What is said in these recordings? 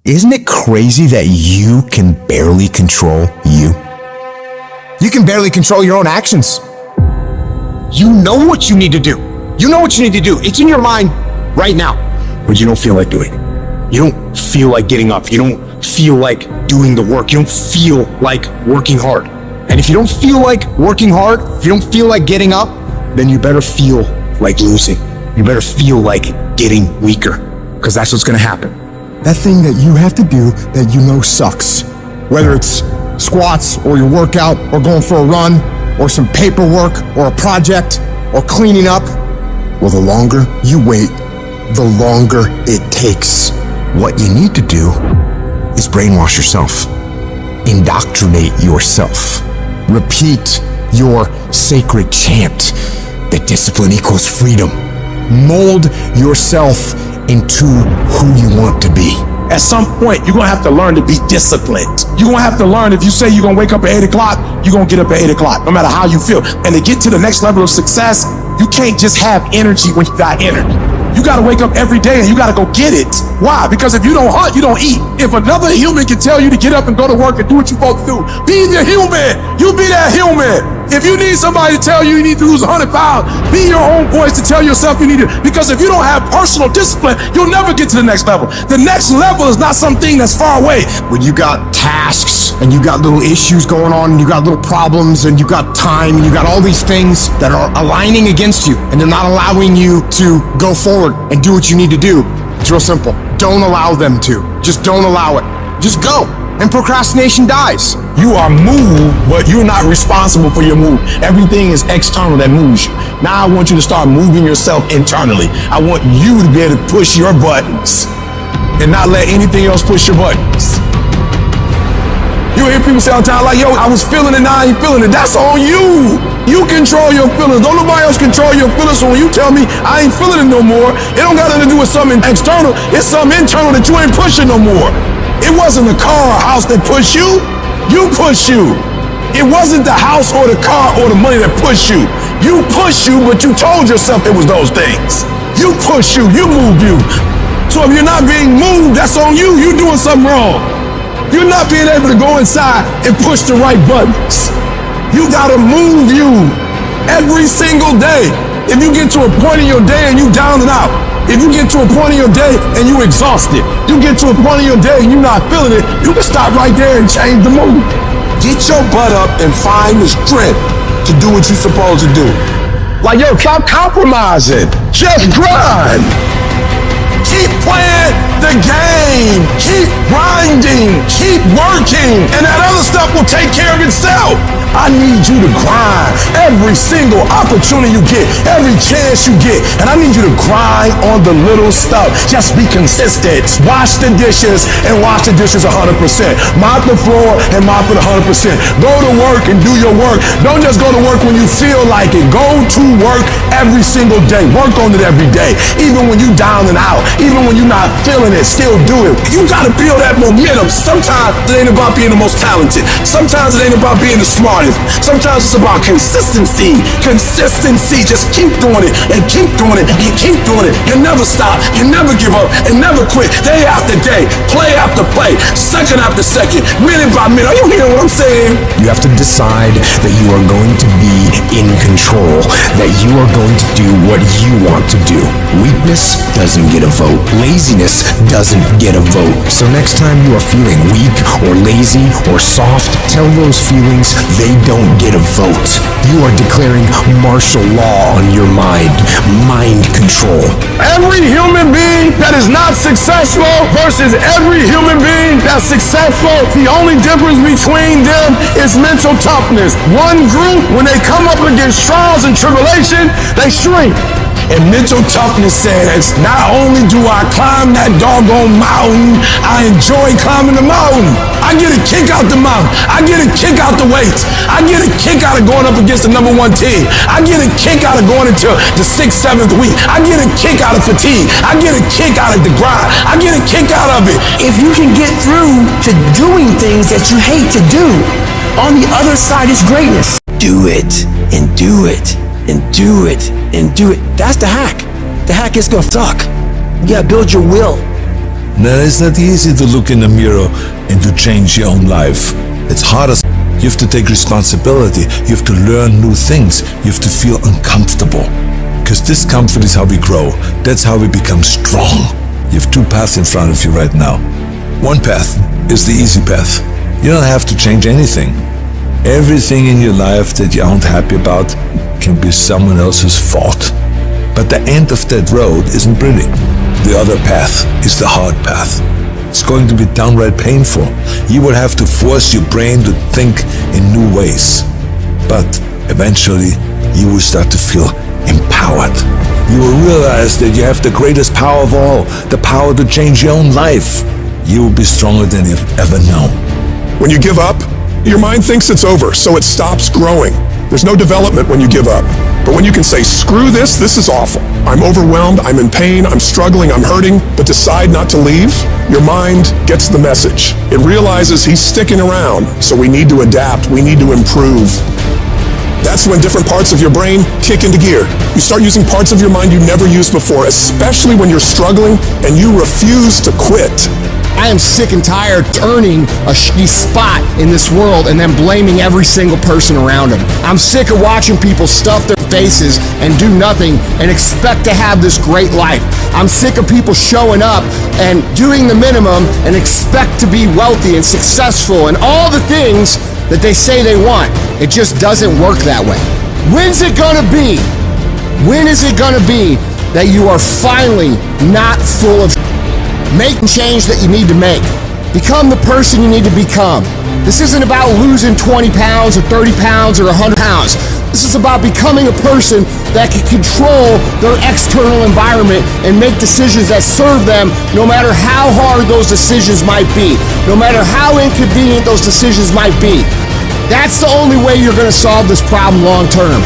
Isn't it crazy that you can barely control you? You can barely control your own actions. You know what you need to do. You know what you need to do. It's in your mind right now, but you don't feel like doing it. You don't feel like getting up. You don't feel like doing the work. You don't feel like working hard. And if you don't feel like working hard, if you don't feel like getting up, then you better feel like losing. You better feel like getting weaker, because that's what's gonna happen. That thing that you have to do that you know sucks, whether it's squats or your workout or going for a run or some paperwork or a project or cleaning up, well, the longer you wait, the longer it takes. What you need to do is brainwash yourself, indoctrinate yourself, repeat your sacred chant that discipline equals freedom. Mold yourself into who you want to be. At some point, you're gonna have to learn to be disciplined. You're gonna have to learn, if you say you're gonna wake up at 8 o'clock, you're gonna get up at 8 o'clock, no matter how you feel. And to get to the next level of success, you can't just have energy when you got energy. You gotta wake up every day and you gotta go get it. Why? Because if you don't hunt, you don't eat. If another human can tell you to get up and go to work and do what you're supposed to do, be the human. You be that human. If you need somebody to tell you need to lose 100 pounds, be your own voice to tell yourself you need it. Because if you don't have personal discipline, you'll never get to the next level. The next level is not something that's far away. When you got tasks and you got little issues going on and you got little problems and you got time and you got all these things that are aligning against you and they're not allowing you to go forward and do what you need to do, it's real simple. Don't allow them to. Just don't allow it. Just go. And procrastination dies. You are moved, but you're not responsible for your move. Everything is external that moves you. Now I want you to start moving yourself internally. I want you to be able to push your buttons and not let anything else push your buttons. You hear people say all the time, like, yo, I was feeling it, now I ain't feeling it. That's on you. You control your feelings. Don't nobody else control your feelings. So when you tell me I ain't feeling it no more, it don't got nothing to do with something external. It's something internal that you ain't pushing no more. It wasn't the car or house that pushed you. You push you. It wasn't the house or the car or the money that pushed you. You pushed you, but you told yourself it was those things. You push you. You move you. So if you're not being moved, that's on you. You're doing something wrong. You're not being able to go inside and push the right buttons. You gotta move you every single day. If you get to a point in your day and you down and out, if you get to a point in your day and you exhausted, you get to a point in your day and you're not feeling it, you can stop right there and change the mood. Get your butt up and find the strength to do what you're supposed to do. Like, yo, stop compromising. Just grind. Keep playing the game. Keep grinding. Keep working. And that other stuff will take care of itself. I need you to grind every single opportunity you get, every chance you get. And I need you to grind on the little stuff. Just be consistent. Wash the dishes and wash the dishes 100%. Mop the floor and mop it 100%. Go to work and do your work. Don't just go to work when you feel like it. Go to work every single day. Work on it every day. Even when you down and out, even when you're not feeling it, still do it. You gotta build that momentum. Sometimes it ain't about being the most talented. Sometimes it ain't about being the smartest. Sometimes it's about consistency. Consistency. Just keep doing it and keep doing it and keep doing it. And never stop. And never give up. And never quit. Day after day. Play after play. Second after second. Minute by minute. Are you hearing what I'm saying? You have to decide that you are going to be in control. That you are going to do what you want to do. Weakness doesn't get a vote. Laziness doesn't get a vote. So next time you are feeling weak or lazy or soft, tell those feelings they don't get a vote. You are declaring martial law on your mind. Mind control. Every human being that is not successful versus every human being that's successful, the only difference between them is mental toughness. One group, when they come up against trials and tribulation, they shrink. And mental toughness says, not only do I climb that doggone mountain, I enjoy climbing the mountain. I get a kick out the mountain. I get a kick out the weights. I get a kick out of going up against the #1 team. I get a kick out of going into the 6th, 7th week. I get a kick out of fatigue. I get a kick out of the grind. I get a kick out of it. If you can get through to doing things that you hate to do, on the other side is greatness. Do it and do it and do it and do it. That's the hack. The hack is gonna suck. You gotta build your will. Now, it's not easy to look in the mirror and to change your own life. It's harder. You have to take responsibility. You have to learn new things. You have to feel uncomfortable. Because discomfort is how we grow. That's how we become strong. You have two paths in front of you right now. One path is the easy path. You don't have to change anything. Everything in your life that you aren't happy about can be someone else's fault. But the end of that road isn't pretty. The other path is the hard path. It's going to be downright painful. You will have to force your brain to think in new ways. But eventually, you will start to feel empowered. You will realize that you have the greatest power of all, the power to change your own life. You will be stronger than you've ever known. When you give up, your mind thinks it's over, so it stops growing. There's no development when you give up. But when you can say, screw this is awful. I'm overwhelmed, I'm in pain, I'm struggling, I'm hurting, but decide not to leave, your mind gets the message. It realizes he's sticking around, so we need to adapt, we need to improve. That's when different parts of your brain kick into gear. You start using parts of your mind you never used before, especially when you're struggling and you refuse to quit. I am sick and tired of earning a shitty spot in this world and then blaming every single person around them. I'm sick of watching people stuff their faces and do nothing and expect to have this great life. I'm sick of people showing up and doing the minimum and expect to be wealthy and successful and all the things that they say they want. It just doesn't work that way. When's it gonna be? When is it gonna be that you are finally not full of make the change that you need to make? Become the person you need to become. This isn't about losing 20 pounds or 30 pounds or 100 pounds. This is about becoming a person that can control their external environment and make decisions that serve them no matter how hard those decisions might be, no matter how inconvenient those decisions might be. That's the only way you're going to solve this problem long term.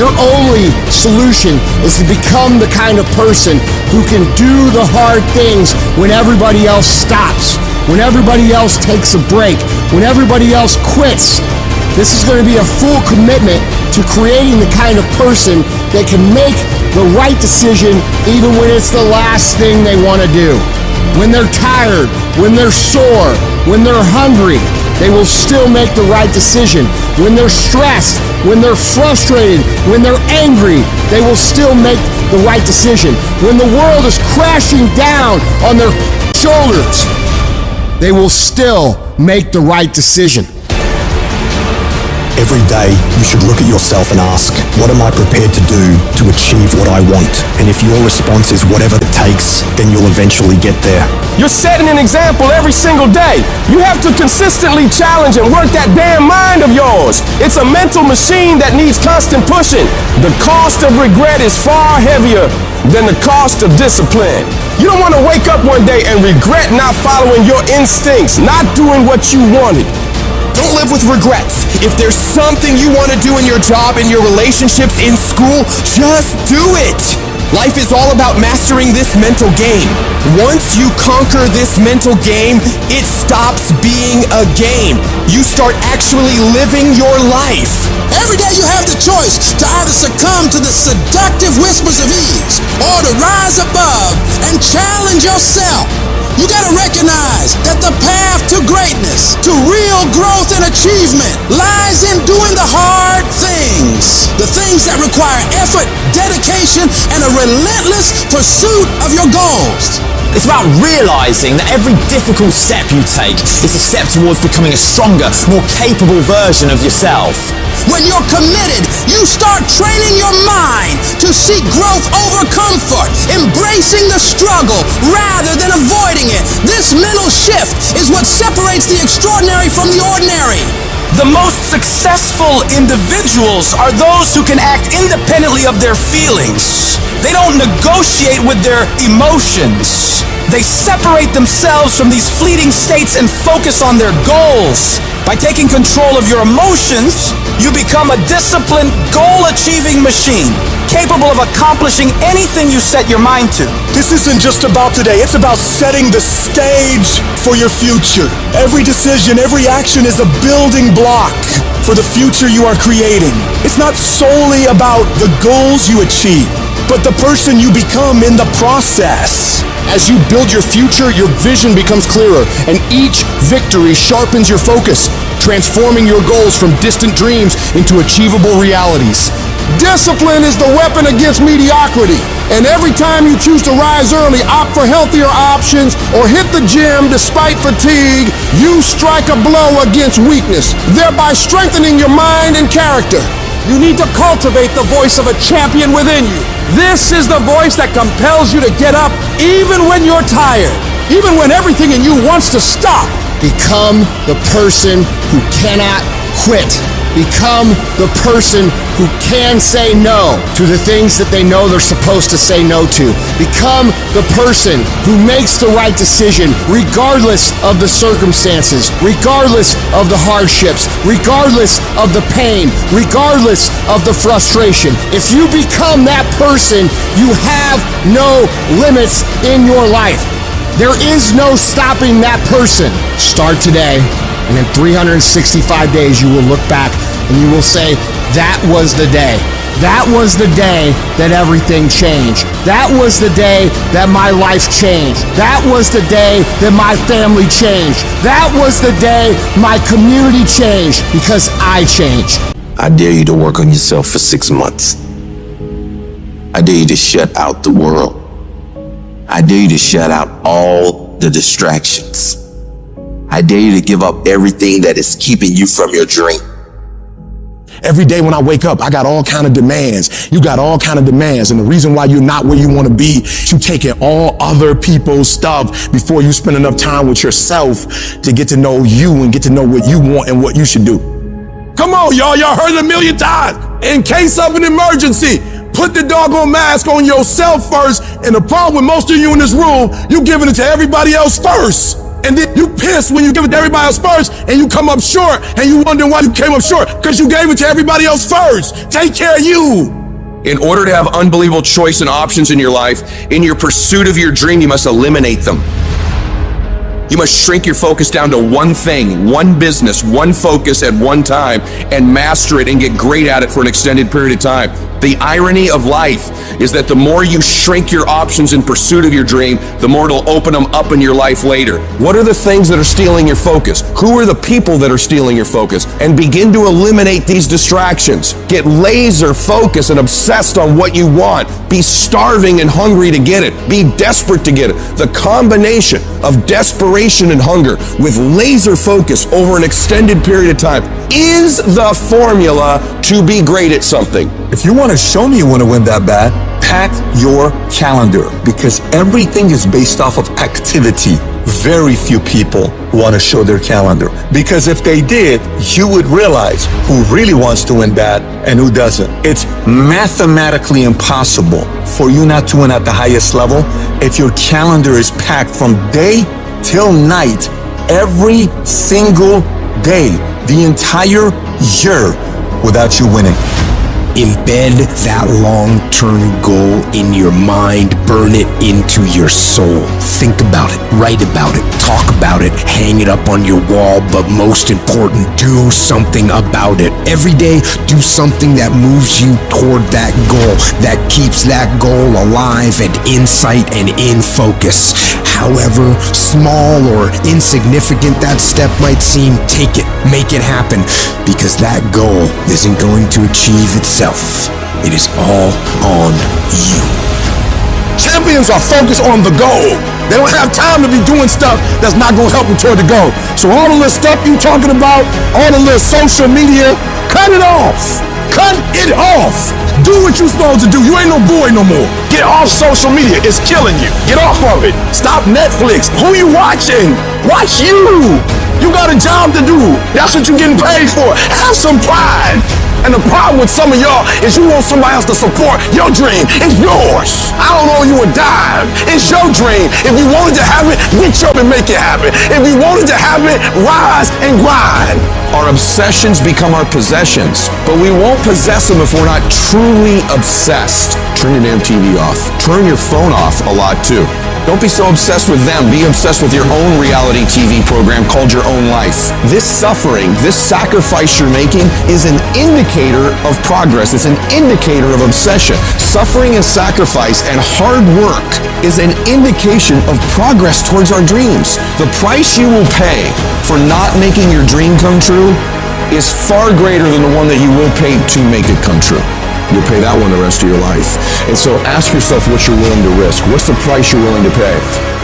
Your only solution is to become the kind of person who can do the hard things when everybody else stops, when everybody else takes a break, when everybody else quits. This is going to be a full commitment to creating the kind of person that can make the right decision even when it's the last thing they want to do. When they're tired, when they're sore, when they're hungry, they will still make the right decision. When they're stressed, when they're frustrated, when they're angry, they will still make the right decision. When the world is crashing down on their shoulders, they will still make the right decision. Every day, you should look at yourself and ask, what am I prepared to do to achieve what I want? And if your response is whatever it takes, then you'll eventually get there. You're setting an example every single day. You have to consistently challenge and work that damn mind of yours. It's a mental machine that needs constant pushing. The cost of regret is far heavier than the cost of discipline. You don't want to wake up one day and regret not following your instincts, not doing what you wanted. Don't live with regrets. If there's something you want to do in your job, in your relationships, in school, just do it. Life is all about mastering this mental game. Once you conquer this mental game, it stops being a game. You start actually living your life. Every day you have the choice to either succumb to the seductive whispers of ease or to rise above and challenge yourself. You gotta recognize that the path to greatness, to real growth and achievement, lies in doing the hard things. The things that require effort, dedication, and a relentless pursuit of your goals. It's about realizing that every difficult step you take is a step towards becoming a stronger, more capable version of yourself. When you're committed, you start training your mind to seek growth over comfort, embracing the struggle rather than avoiding it. This mental shift is what separates the extraordinary from the ordinary. The most successful individuals are those who can act independently of their feelings. They don't negotiate with their emotions. They separate themselves from these fleeting states and focus on their goals. By taking control of your emotions, you become a disciplined, goal-achieving machine, capable of accomplishing anything you set your mind to. This isn't just about today, it's about setting the stage for your future. Every decision, every action is a building block for the future you are creating. It's not solely about the goals you achieve, but the person you become in the process. As you build your future, your vision becomes clearer, and each victory sharpens your focus, transforming your goals from distant dreams into achievable realities. Discipline is the weapon against mediocrity. And every time you choose to rise early, opt for healthier options, or hit the gym despite fatigue, you strike a blow against weakness, thereby strengthening your mind and character. You need to cultivate the voice of a champion within you. This is the voice that compels you to get up even when you're tired, even when everything in you wants to stop. Become the person who cannot quit. Become the person who can say no to the things that they know they're supposed to say no to. Become the person who makes the right decision regardless of the circumstances, regardless of the hardships, regardless of the pain, regardless of the frustration. If you become that person, you have no limits in your life. There is no stopping that person. Start today, and in 365 days you will look back and you will say, that was the day. That was the day that everything changed. That was the day that my life changed. That was the day that my family changed. That was the day my community changed, because I changed. I dare you to work on yourself for 6 months. I dare you to shut out the world. I dare you to shut out all the distractions. I dare you to give up everything that is keeping you from your dream. Every day when I wake up, I got all kind of demands. You got all kind of demands. And the reason why you're not where you want to be, you taking all other people's stuff before you spend enough time with yourself to get to know you and get to know what you want and what you should do. Come on, y'all. Y'all heard it a million times. In case of an emergency, put the doggone mask on yourself first. And the problem with most of you in this room, you giving it to everybody else first. And then you piss when you give it to everybody else first, and you come up short, and you wonder why you came up short, because you gave it to everybody else first. Take care of you. In order to have unbelievable choice and options in your life, in your pursuit of your dream, you must eliminate them. You must shrink your focus down to one thing, one business, one focus at one time, and master it and get great at it for an extended period of time. The irony of life is that the more you shrink your options in pursuit of your dream, the more it'll open them up in your life later. What are the things that are stealing your focus? Who are the people that are stealing your focus? And begin to eliminate these distractions. Get laser focused and obsessed on what you want. Be starving and hungry to get it. Be desperate to get it. The combination of desperation and hunger with laser focus over an extended period of time is the formula to be great at something. If you want to show me you want to win that bad, pack your calendar, because everything is based off of activity. Very few people want to show their calendar, because if they did, you would realize who really wants to win bad and who doesn't. It's mathematically impossible for you not to win at the highest level if your calendar is packed from day till night, every single day, the entire year, without you winning. Embed that long-term goal in your mind. Burn it into your soul. Think about it, write about it, talk about it, hang it up on your wall, but most important, do something about it. Every day, do something that moves you toward that goal, that keeps that goal alive and in sight and in focus. However small or insignificant that step might seem, take it, make it happen, because that goal isn't going to achieve itself. It is all on you. Champions are focused on the goal. They don't have time to be doing stuff that's not going to help them toward the goal. So all the little stuff you talking about, all the little social media, cut it off. Cut it off. Do what you're supposed to do. You ain't no boy no more. Get off social media. It's killing you. Get off of it. Stop Netflix. Who you watching? Watch you. You got a job to do. That's what you're getting paid for. Have some pride. And the problem with some of y'all is you want somebody else to support your dream. It's yours. I don't owe you a dime. It's your dream. If you wanted to have it, reach up and make it happen. If you wanted to have it, rise and grind. Our obsessions become our possessions, but we won't possess them if we're not truly obsessed. Turn your damn TV off. Turn your phone off a lot too. Don't be so obsessed with them. Be obsessed with your own reality TV program called Your Own Life. This suffering, this sacrifice you're making is an indicator indicator of progress. It's an indicator of obsession. Suffering and sacrifice and hard work is an indication of progress towards our dreams. The price you will pay for not making your dream come true is far greater than the one that you will pay to make it come true. You'll pay that one the rest of your life. And so ask yourself what you're willing to risk. What's the price you're willing to pay?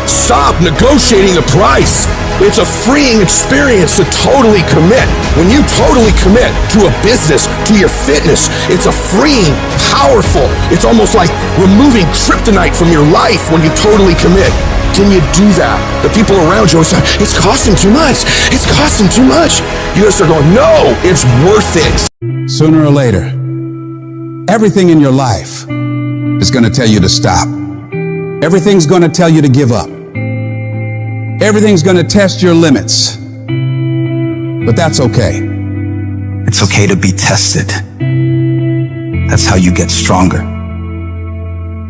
Stop negotiating the price. It's a freeing experience to totally commit. When you totally commit to a business, to your fitness, it's a freeing, powerful, it's almost like removing kryptonite from your life when you totally commit. Can you do that? The people around you always say, it's costing too much. It's costing too much. You gotta start going, no, it's worth it. Sooner or later, everything in your life is going to tell you to stop. Everything's going to tell you to give up. Everything's going to test your limits. But that's okay. It's okay to be tested. That's how you get stronger.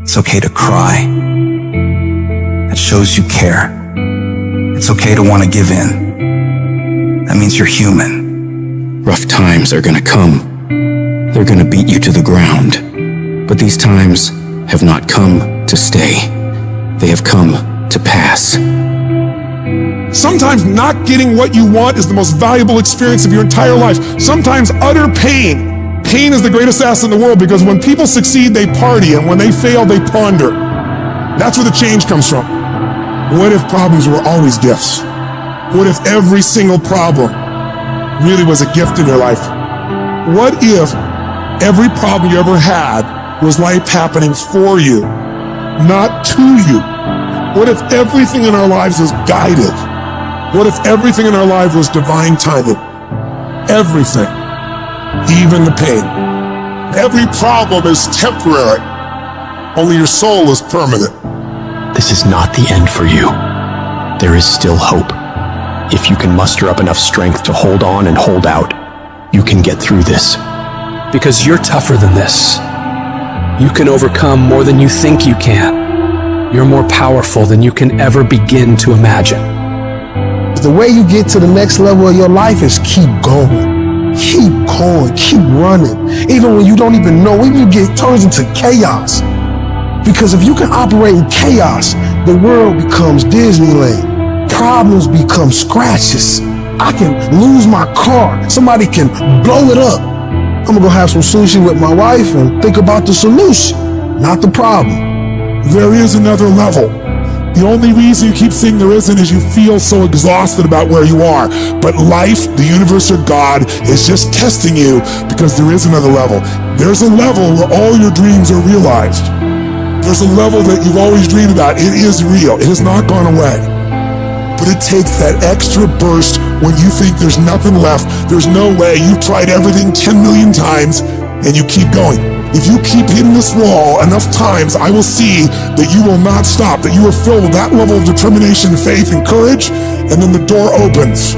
It's okay to cry. That shows you care. It's okay to want to give in. That means you're human. Rough times are gonna come. They're gonna beat you to the ground. But these times have not come to stay. They have come to pass. Sometimes not getting what you want is the most valuable experience of your entire life. Sometimes utter pain. Pain is the greatest asset in the world, because when people succeed, they party, and when they fail, they ponder. That's where the change comes from. What if problems were always gifts? What if every single problem really was a gift in your life? What if every problem you ever had was life happening for you, not to you? What if everything in our lives is guided? What if everything in our life was divine timing? Everything, even the pain. Every problem is temporary. Only your soul is permanent. This is not the end for you. There is still hope. If you can muster up enough strength to hold on and hold out, you can get through this. Because you're tougher than this. You can overcome more than you think you can. You're more powerful than you can ever begin to imagine. The way you get to the next level of your life is keep going. Keep going, keep running. Even when you don't even know, even you get turns into chaos. Because if you can operate in chaos, the world becomes Disneyland. Problems become scratches. I can lose my car. Somebody can blow it up. I'm gonna go have some sushi with my wife and think about the solution, not the problem. There is another level. The only reason you keep saying there isn't is you feel so exhausted about where you are. But life, the universe, or God is just testing you, because there is another level. There's a level where all your dreams are realized. There's a level that you've always dreamed about. It is real. It has not gone away. But it takes that extra burst when you think there's nothing left. There's no way. You've tried everything 10 million times and you keep going. If you keep hitting this wall enough times, I will see that you will not stop, that you are filled with that level of determination, faith, and courage, and then the door opens.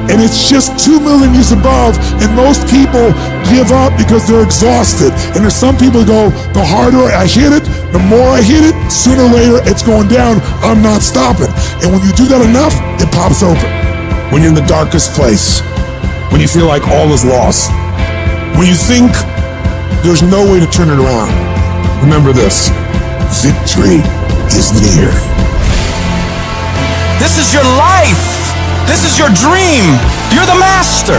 And it's just 2 million years above, and most people give up because they're exhausted. And there's some people who go, the harder I hit it, the more I hit it, sooner or later it's going down, I'm not stopping. And when you do that enough, it pops open. When you're in the darkest place, when you feel like all is lost, when you think there's no way to turn it around, remember this: victory is near. This is your life. This is your dream. You're the master.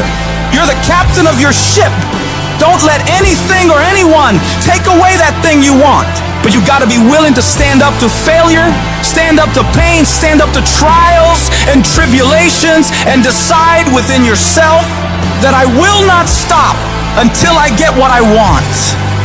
You're the captain of your ship. Don't let anything or anyone take away that thing you want. But you gotta be willing to stand up to failure, stand up to pain, stand up to trials and tribulations, and decide within yourself that I will not stop until I get what I want.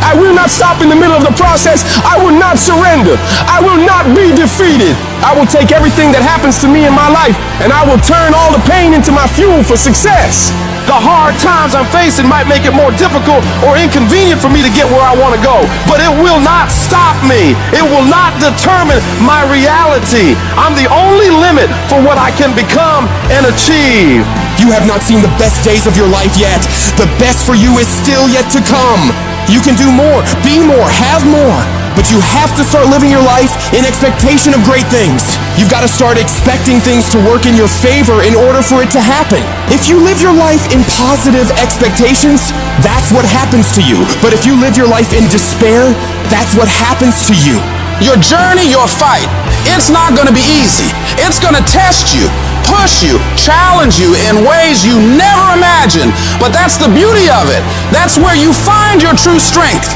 I will not stop in the middle of the process. I will not surrender. I will not be defeated. I will take everything that happens to me in my life, and I will turn all the pain into my fuel for success. The hard times I'm facing might make it more difficult or inconvenient for me to get where I want to go, but it will not stop me. It will not determine my reality. I'm the only limit for what I can become and achieve. You have not seen the best days of your life yet. The best for you is still yet to come. You can do more, be more, have more. But you have to start living your life in expectation of great things. You've got to start expecting things to work in your favor in order for it to happen. If you live your life in positive expectations, that's what happens to you. But if you live your life in despair, that's what happens to you. Your journey, your fight, it's not going to be easy. It's going to test you, push you, challenge you in ways you never imagined. But that's the beauty of it. That's where you find your true strength.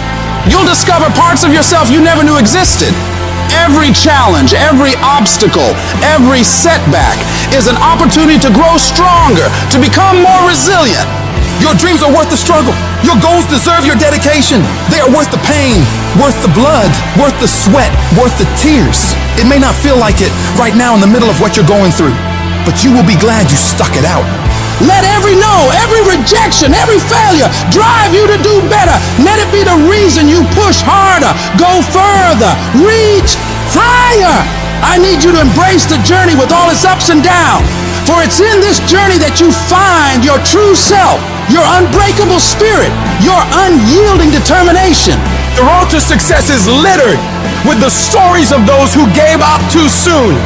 You'll discover parts of yourself you never knew existed. Every challenge, every obstacle, every setback is an opportunity to grow stronger, to become more resilient. Your dreams are worth the struggle. Your goals deserve your dedication. They are worth the pain, worth the blood, worth the sweat, worth the tears. It may not feel like it right now in the middle of what you're going through, but you will be glad you stuck it out. Let every no, every rejection, every failure drive you to do better. Let it be the reason you push harder, go further, reach higher. I need you to embrace the journey with all its ups and downs. For it's in this journey that you find your true self, your unbreakable spirit, your unyielding determination. The road to success is littered with the stories of those who gave up too soon,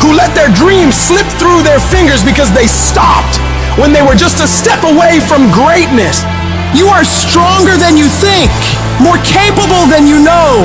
who let their dreams slip through their fingers because they stopped when they were just a step away from greatness. You are stronger than you think, more capable than you know,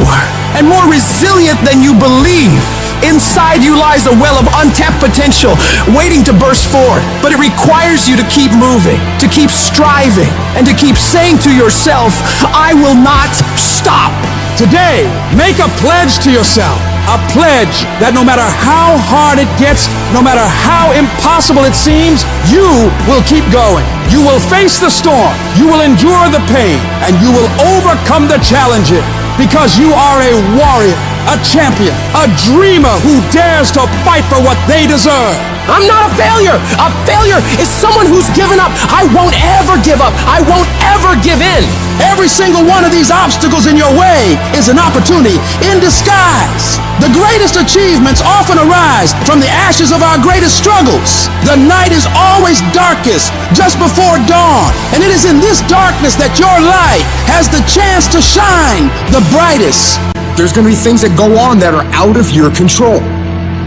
and more resilient than you believe. Inside you lies a well of untapped potential waiting to burst forth, but it requires you to keep moving, to keep striving, and to keep saying to yourself, I will not stop. Today, make a pledge to yourself. A pledge that no matter how hard it gets, no matter how impossible it seems, you will keep going. You will face the storm. You will endure the pain. And you will overcome the challenges because you are a warrior, a champion, a dreamer who dares to fight for what they deserve. I'm not a failure. A failure is someone who's given up. I won't ever give up. I won't ever give in. Every single one of these obstacles in your way is an opportunity in disguise. The greatest achievements often arise from the ashes of our greatest struggles. The night is always darkest just before dawn, and it is in this darkness that your light has the chance to shine the brightest. There's going to be things that go on that are out of your control.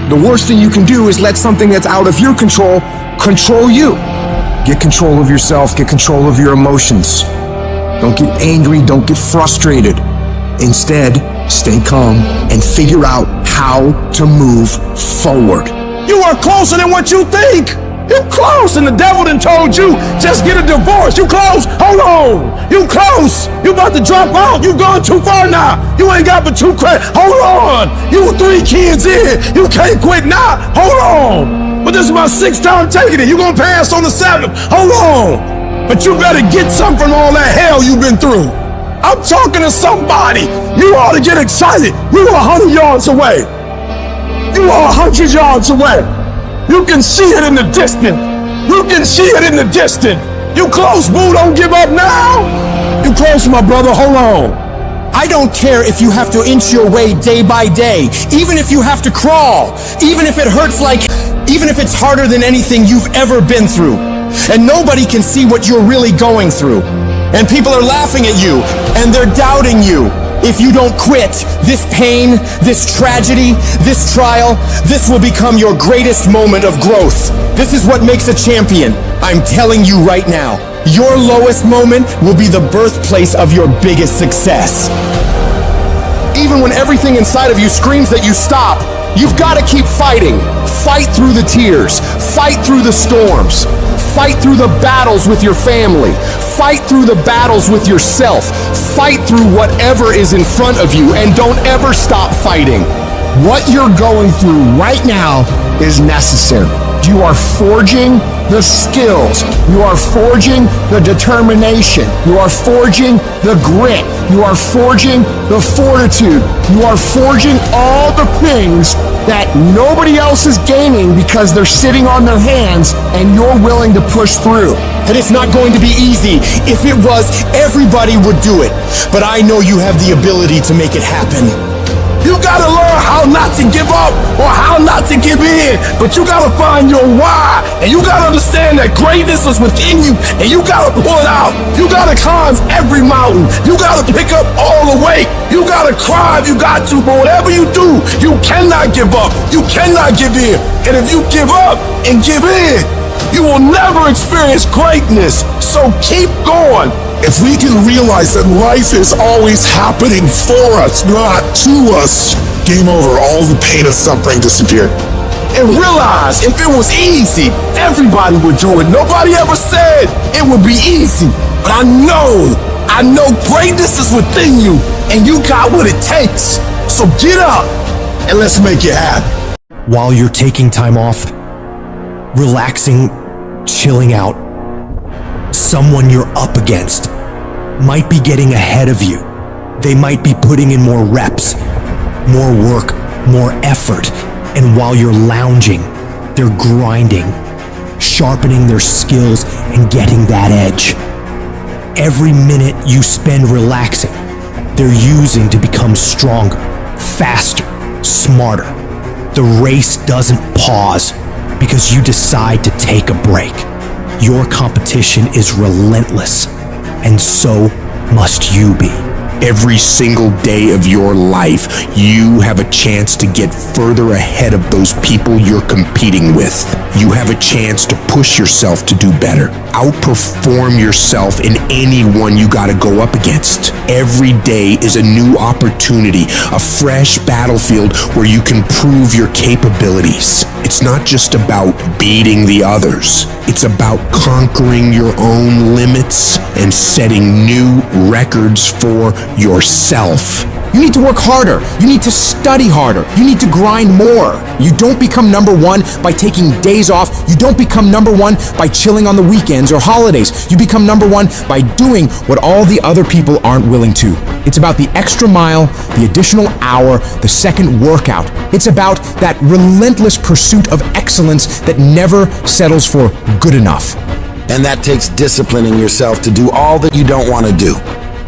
The worst thing you can do is let something that's out of your control control you. Get control of yourself, get control of your emotions. Don't get angry, don't get frustrated. Instead, stay calm and figure out how to move forward. You are closer than what you think. You close, and the devil done told you, just get a divorce. You close, hold on. You close, you about to drop out. You going too far now. You ain't got but 2 credits. Hold on. You 3 kids in. You can't quit now. Hold on. But this is my 6th time taking it. You gonna pass on the 7th. Hold on. But you better get something from all that hell you've been through. I'm talking to somebody. You ought to get excited. You are 100 yards away. You are 100 yards away. You can see it in the distance. You can see it in the distance. You close, boo. Don't give up now. You close, my brother. Hold on. I don't care if you have to inch your way day by day, even if you have to crawl, even if it hurts even if it's harder than anything you've ever been through. And nobody can see what you're really going through. And people are laughing at you, and they're doubting you. If you don't quit, this pain, this tragedy, this trial, this will become your greatest moment of growth. This is what makes a champion. I'm telling you right now, your lowest moment will be the birthplace of your biggest success. Even when everything inside of you screams that you stop, you've got to keep fighting. Fight through the tears. Fight through the storms. Fight through the battles with your family. Fight through the battles with yourself. Fight through whatever is in front of you, and don't ever stop fighting. What you're going through right now is necessary. You are forging the skills. You are forging the determination. You are forging the grit. You are forging the fortitude. You are forging all the things that nobody else is gaining because they're sitting on their hands and you're willing to push through. And it's not going to be easy. If it was, everybody would do it. But I know you have the ability to make it happen. You gotta learn how not to give up or how not to give in. But you gotta find your why And you gotta understand that greatness is within you, and you gotta pull it out. You gotta climb every mountain. You gotta pick up all the weight. You gotta cry if you got to, but whatever you do, you cannot give up. You cannot give in. And if you give up and give in, you will never experience greatness. So keep going. If we can realize that life is always happening for us, not to us, game over. All the pain and suffering disappear. And realize if it was easy, everybody would do it. Nobody ever said it would be easy. But I know greatness is within you, and you got what it takes. So get up and let's make it happen. While you're taking time off, relaxing, chilling out, someone you're up against might be getting ahead of you. They might be putting in more reps, more work, more effort. And while you're lounging, they're grinding, sharpening their skills and getting that edge. Every minute you spend relaxing, they're using to become stronger, faster, smarter. The race doesn't pause because you decide to take a break. Your competition is relentless, and so must you be. Every single day of your life, you have a chance to get further ahead of those people you're competing with. You have a chance to push yourself to do better. Outperform yourself in anyone you gotta go up against. Every day is a new opportunity, a fresh battlefield where you can prove your capabilities. It's not just about beating the others. It's about conquering your own limits and setting new records for yourself. You need to work harder. You need to study harder. You need to grind more. You don't become number one by taking days off. You don't become number one by chilling on the weekends or holidays. You become number one by doing what all the other people aren't willing to. It's about the extra mile, the additional hour, the second workout. It's about that relentless pursuit of excellence that never settles for good enough. And that takes disciplining yourself to do all that you don't want to do,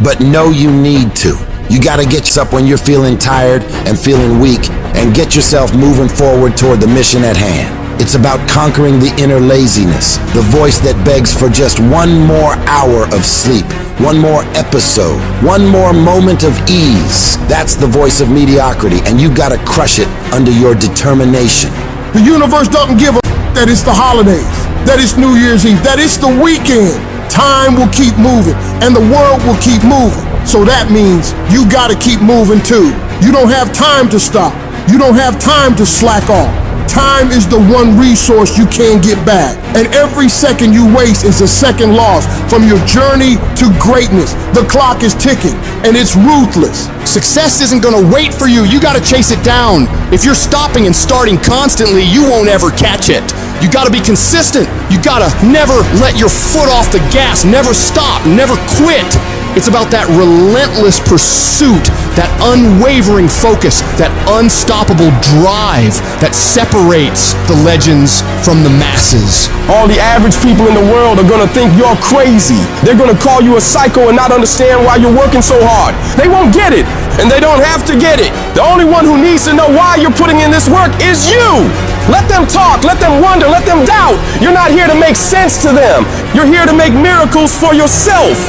but know you need to. You gotta get yourself when you're feeling tired and feeling weak, and get yourself moving forward toward the mission at hand. It's about conquering the inner laziness, the voice that begs for just one more hour of sleep, one more episode, one more moment of ease. That's the voice of mediocrity, and you gotta crush it under your determination. The universe doesn't give a that it's the holidays, that it's New Year's Eve, that it's the weekend. Time will keep moving, and the world will keep moving. So that means you gotta keep moving too. You don't have time to stop. You don't have time to slack off. Time is the one resource you can't get back. And every second you waste is a second lost from your journey to greatness. The clock is ticking, and it's ruthless. Success isn't gonna wait for you. You gotta chase it down. If you're stopping and starting constantly, you won't ever catch it. You gotta be consistent. You gotta never let your foot off the gas. Never stop, never quit. It's about that relentless pursuit, that unwavering focus, that unstoppable drive that separates the legends from the masses. All the average people in the world are gonna think you're crazy. They're gonna call you a psycho and not understand why you're working so hard. They won't get it, and they don't have to get it. The only one who needs to know why you're putting in this work is you. Let them talk, let them wonder, let them doubt. You're not here to make sense to them. You're here to make miracles for yourself.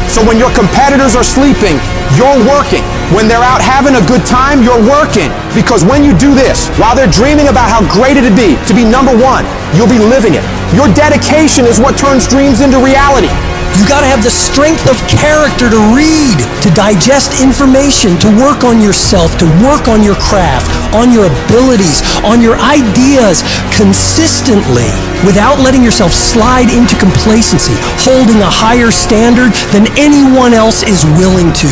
So when your competitors are sleeping, you're working. When they're out having a good time, you're working. Because when you do this, while they're dreaming about how great it'd be to be number one, you'll be living it. Your dedication is what turns dreams into reality. You gotta have the strength of character to read, to digest information, to work on yourself, to work on your craft, on your abilities, on your ideas consistently, without letting yourself slide into complacency, holding a higher standard than anyone else is willing to,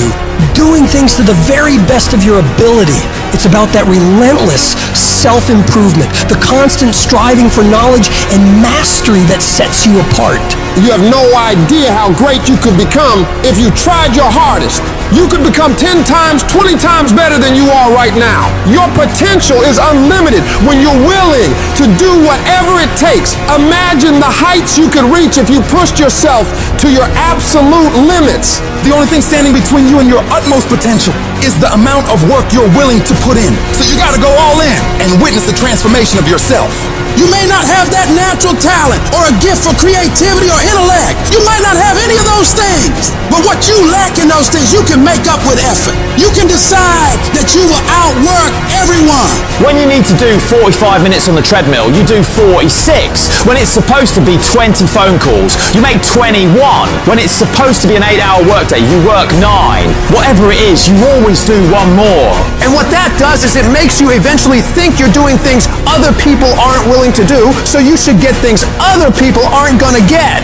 doing things to the very best of your ability. It's about that relentless self-improvement, the constant striving for knowledge and mastery that sets you apart. You have no idea how great you could become if you tried your hardest. You could become 10 times, 20 times better than you are right now. Your potential is unlimited when you're willing to do whatever it takes. Imagine the heights you could reach if you pushed yourself to your absolute limits. The only thing standing between you and your utmost potential is the amount of work you're willing to put in. So you gotta go all in and witness the transformation of yourself. You may not have that natural talent or a gift for creativity or intellect. You might not have any of those things. But what you lack in those things, you can make up with effort. You can decide that you will outwork everyone. When you need to do 45 minutes on the treadmill, you do 46. When it's supposed to be 20 phone calls, you make 21. When it's supposed to be an 8-hour workday, you work 9. Whatever it is, you always do one more. And what that does is it makes you eventually think you're doing things other people aren't willing to do, so you should get things other people aren't gonna get.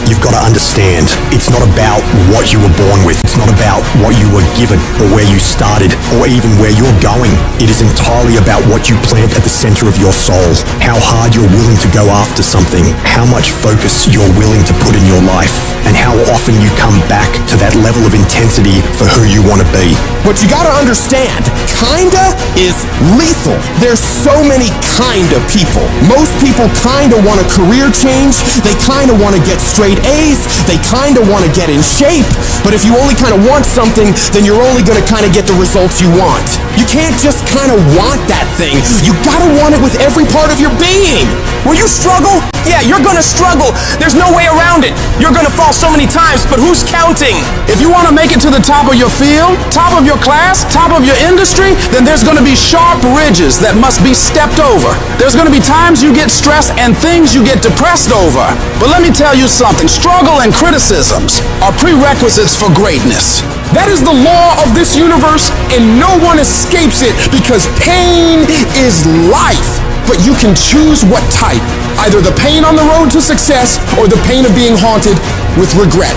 You've got to understand, it's not about what you were born with. It's not about what you were given or where you started or even where you're going. It is entirely about what you plant at the center of your soul, how hard you're willing to go after something, how much focus you're willing to put in your life, and how often you come back to that level of intensity for who you want to be. But you gotta understand, kinda is lethal. There's so many kinda people. Most people kinda want a career change, they kinda want to get straight A's, they kinda want to get in shape, but if you only kinda want something, then you're only gonna kinda get the results you want. You can't just kinda want that thing, you gotta want it with every part of your being. Will you struggle? Yeah, you're gonna struggle. There's no way around it. You're gonna fall so many times, but who's counting? If you want to make it to the top of your field, top of your class, top of your industry, then there's going to be sharp ridges that must be stepped over. There's going to be times you get stressed and things you get depressed over. But let me tell you something, struggle and criticisms are prerequisites for greatness. That is the law of this universe, and no one escapes it because pain is life. But you can choose what type, either the pain on the road to success or the pain of being haunted with regret.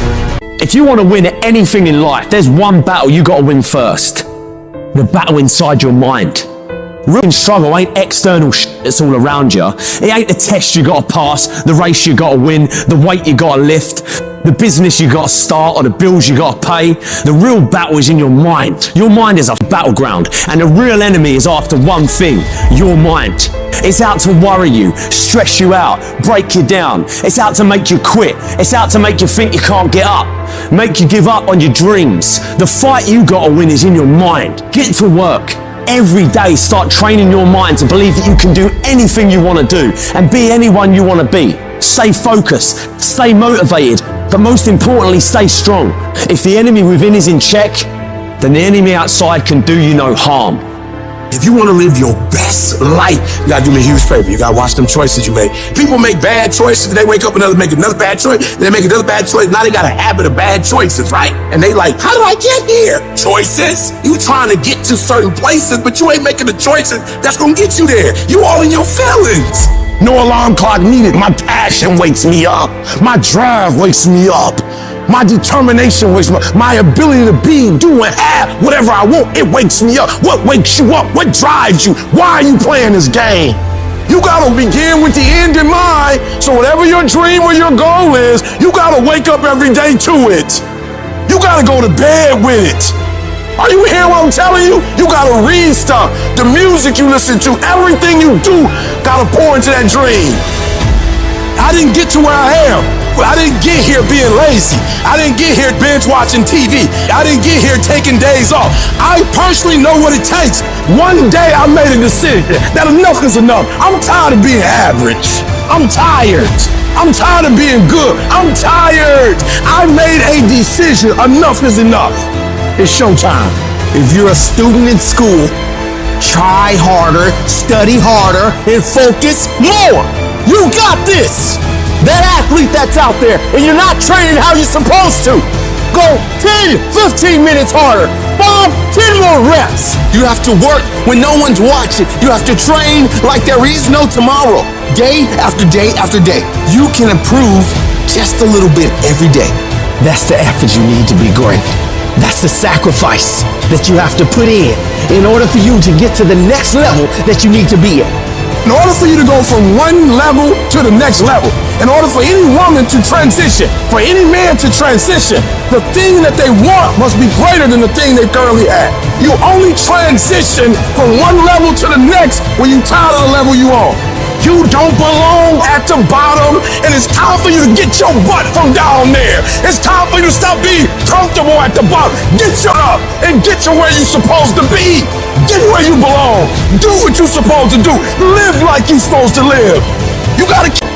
If you want to win at anything in life, there's one battle you got to win first. The battle inside your mind. Real struggle ain't external shit that's all around you. It ain't the test you got to pass, the race you got to win, the weight you got to lift, the business you got to start, or the bills you got to pay. The real battle is in your mind. Your mind is a battleground, and the real enemy is after one thing, your mind. It's out to worry you, stress you out, break you down. It's out to make you quit. It's out to make you think you can't get up, make you give up on your dreams. The fight you got to win is in your mind. Get to work. Every day start training your mind to believe that you can do anything you want to do and be anyone you want to be. Stay focused, stay motivated, but most importantly, stay strong. If the enemy within is in check, then the enemy outside can do you no harm. If you want to live your best life, you gotta do me a huge favor. You gotta watch them choices you make. People make bad choices, they wake up and make another bad choice, they make another bad choice. Now they got a habit of bad choices, right? And they like, how do I get here? Choices. You trying to get to certain places, but you ain't making the choices that's gonna get you there. You all in your feelings. No alarm clock needed. My passion wakes me up. My drive wakes me up. My determination wakes me up. My ability to be, do, and have whatever I want, it wakes me up. What wakes you up? What drives you? Why are you playing this game? You gotta begin with the end in mind. So whatever your dream or your goal is, you gotta wake up every day to it. You gotta go to bed with it. Are you hearing what I'm telling you? You gotta read stuff. The music you listen to, everything you do, gotta pour into that dream. I didn't get to where I am. I didn't get here being lazy. I didn't get here binge watching TV. I didn't get here taking days off. I personally know what it takes. One day I made a decision that enough is enough. I'm tired of being average. I'm tired. I'm tired of being good. I'm tired. I made a decision. Enough is enough. It's showtime. If you're a student in school, try harder, study harder, and focus more. You got this. That athlete that's out there, and you're not training how you're supposed to. Go 10, 15 minutes harder. 5, 10 more reps. You have to work when no one's watching. You have to train like there is no tomorrow. Day after day after day. You can improve just a little bit every day. That's the effort you need to be great. That's the sacrifice that you have to put in order for you to get to the next level that you need to be at. In order for you to go from one level to the next level, in order for any woman to transition, for any man to transition, the thing that they want must be greater than the thing they currently have. You only transition from one level to the next when you're tired of the level you're on. You don't belong at the bottom, and it's time for you to get your butt from down there. It's time for you to stop being comfortable at the bottom. Get your up and get to where you're supposed to be. Get where you belong. Do what you're supposed to do. Live like you're supposed to live. You gotta keep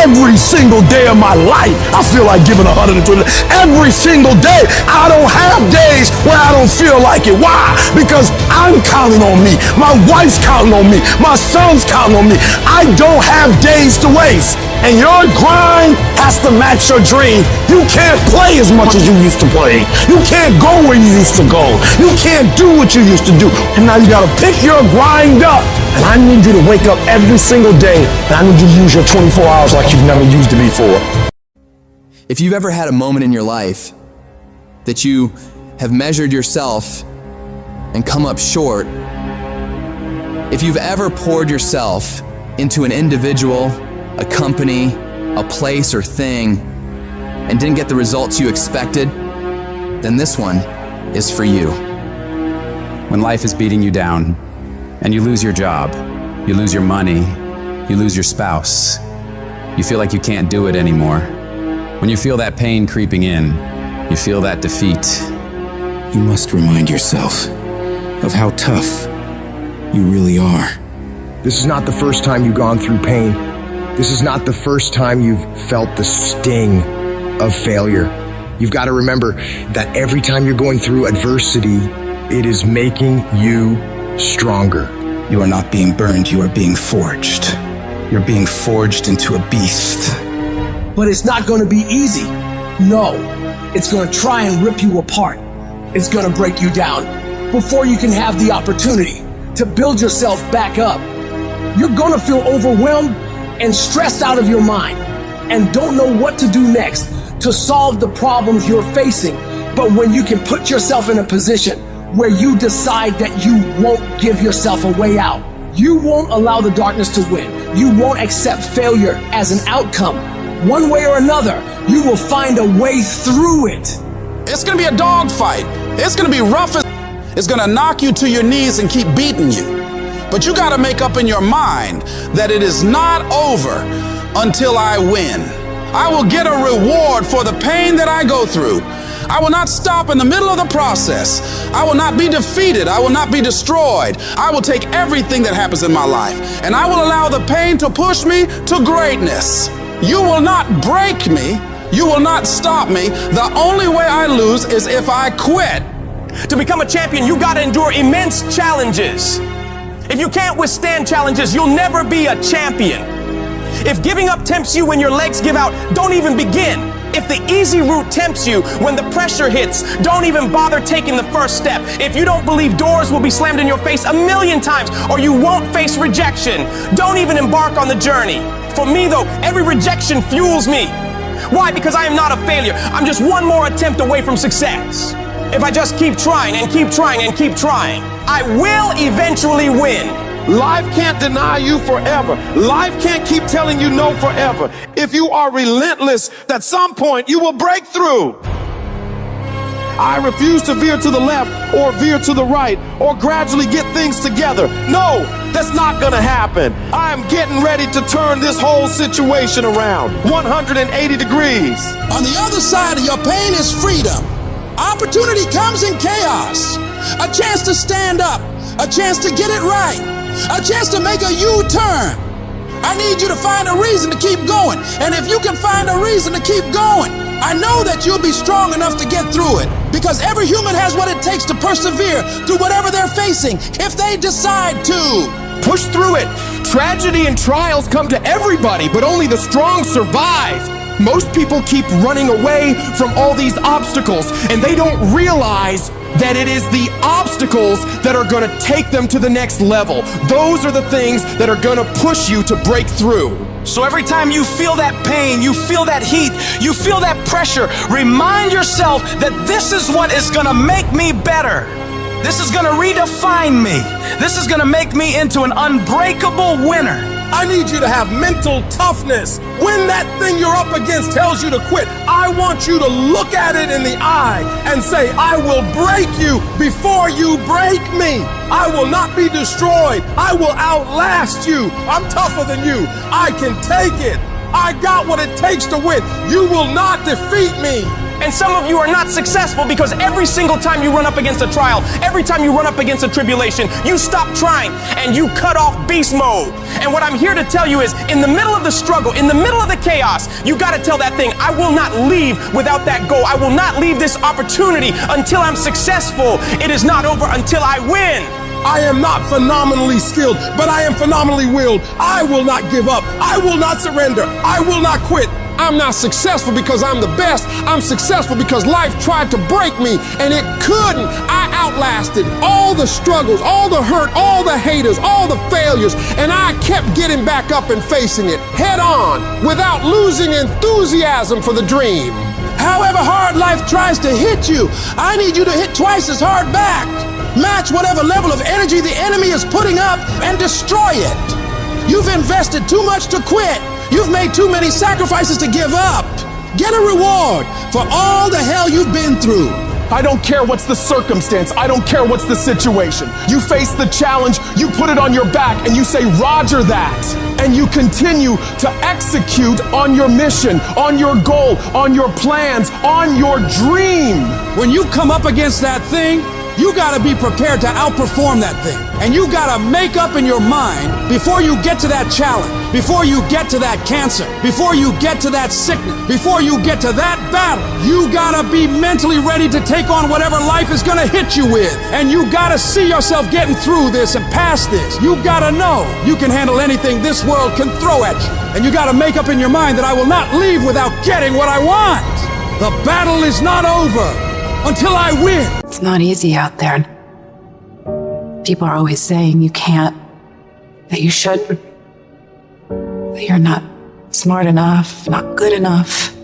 every single day of my life. I feel like giving 120. Every single day. I don't have days where I don't feel like it. Why? Because I'm counting on me. My wife's counting on me. My son's counting on me. I don't have days to waste. And your grind has to match your dream. You can't play as much as you used to play. You can't go where you used to go. You can't do what you used to do. And now you gotta pick your grind up. And I need you to wake up every single day, and I need you to use your 24 hours like you've never used it before. If you've ever had a moment in your life that you have measured yourself and come up short, if you've ever poured yourself into an individual, a company, a place or thing, and didn't get the results you expected, then this one is for you. When life is beating you down, and you lose your job, you lose your money, you lose your spouse, you feel like you can't do it anymore. When you feel that pain creeping in, you feel that defeat, you must remind yourself of how tough you really are. This is not the first time you've gone through pain. This is not the first time you've felt the sting of failure. You've got to remember that every time you're going through adversity, it is making you stronger. You are not being burned, you are being forged. You're being forged into a beast. But it's not going to be easy. No, it's going to try and rip you apart. It's going to break you down before you can have the opportunity to build yourself back up. You're going to feel overwhelmed and stressed out of your mind and don't know what to do next to solve the problems you're facing. But when you can put yourself in a position where you decide that you won't give yourself a way out, you won't allow the darkness to win, you won't accept failure as an outcome, one way or another, you will find a way through it. It's gonna be a dogfight. It's gonna be rough. It's gonna knock you to your knees and keep beating you. But you gotta make up in your mind that it is not over until I win. I will get a reward for the pain that I go through. I will not stop in the middle of the process. I will not be defeated. I will not be destroyed. I will take everything that happens in my life and I will allow the pain to push me to greatness. You will not break me. You will not stop me. The only way I lose is if I quit. To become a champion, you gotta endure immense challenges. If you can't withstand challenges, you'll never be a champion. If giving up tempts you when your legs give out, don't even begin. If the easy route tempts you when the pressure hits, don't even bother taking the first step. If you don't believe doors will be slammed in your face 1,000,000 times or you won't face rejection, don't even embark on the journey. For me though, every rejection fuels me. Why? Because I am not a failure. I'm just one more attempt away from success. If I just keep trying and keep trying and keep trying, I will eventually win. Life can't deny you forever. Life can't keep telling you no forever. If you are relentless, at some point you will break through. I refuse to veer to the left or veer to the right or gradually get things together. No, that's not gonna happen. I am getting ready to turn this whole situation around 180 degrees. On the other side of your pain is freedom. Opportunity comes in chaos. A chance to stand up. A chance to get it right. A chance to make a U-turn. I need you to find a reason to keep going. And if you can find a reason to keep going, I know that you'll be strong enough to get through it. Because every human has what it takes to persevere through whatever they're facing, if they decide to. Push through it. Tragedy and trials come to everybody, but only the strong survive. Most people keep running away from all these obstacles, and they don't realize that it is the obstacles that are going to take them to the next level. Those are the things that are going to push you to break through. So every time you feel that pain, you feel that heat, you feel that pressure, remind yourself that this is what is going to make me better. This is going to redefine me. This is going to make me into an unbreakable winner. I need you to have mental toughness. When that thing you're up against tells you to quit, I want you to look at it in the eye and say, I will break you before you break me. I will not be destroyed. I will outlast you. I'm tougher than you. I can take it. I got what it takes to win. You will not defeat me. And some of you are not successful because every single time you run up against a trial, every time you run up against a tribulation, you stop trying and you cut off beast mode. And what I'm here to tell you is, in the middle of the struggle, in the middle of the chaos, you got to tell that thing, I will not leave without that goal. I will not leave this opportunity until I'm successful. It is not over until I win. I am not phenomenally skilled, but I am phenomenally willed. I will not give up. I will not surrender. I will not quit. I'm not successful because I'm the best. I'm successful because life tried to break me and it couldn't. I outlasted all the struggles, all the hurt, all the haters, all the failures, and I kept getting back up and facing it head on without losing enthusiasm for the dream. However hard life tries to hit you, I need you to hit twice as hard back. Match whatever level of energy the enemy is putting up and destroy it. You've invested too much to quit. You've made too many sacrifices to give up. Get a reward for all the hell you've been through. I don't care what's the circumstance. I don't care what's the situation. You face the challenge, you put it on your back, and you say, Roger that. And you continue to execute on your mission, on your goal, on your plans, on your dream. When you come up against that thing, you gotta be prepared to outperform that thing. And you gotta make up in your mind before you get to that challenge, before you get to that cancer, before you get to that sickness, before you get to that battle. You gotta be mentally ready to take on whatever life is gonna hit you with. And you gotta see yourself getting through this and past this. You gotta know you can handle anything this world can throw at you. And you gotta make up in your mind that I will not leave without getting what I want. The battle is not over until I win. It's not easy out there. People are always saying you can't, that you shouldn't, that you're not smart enough, not good enough.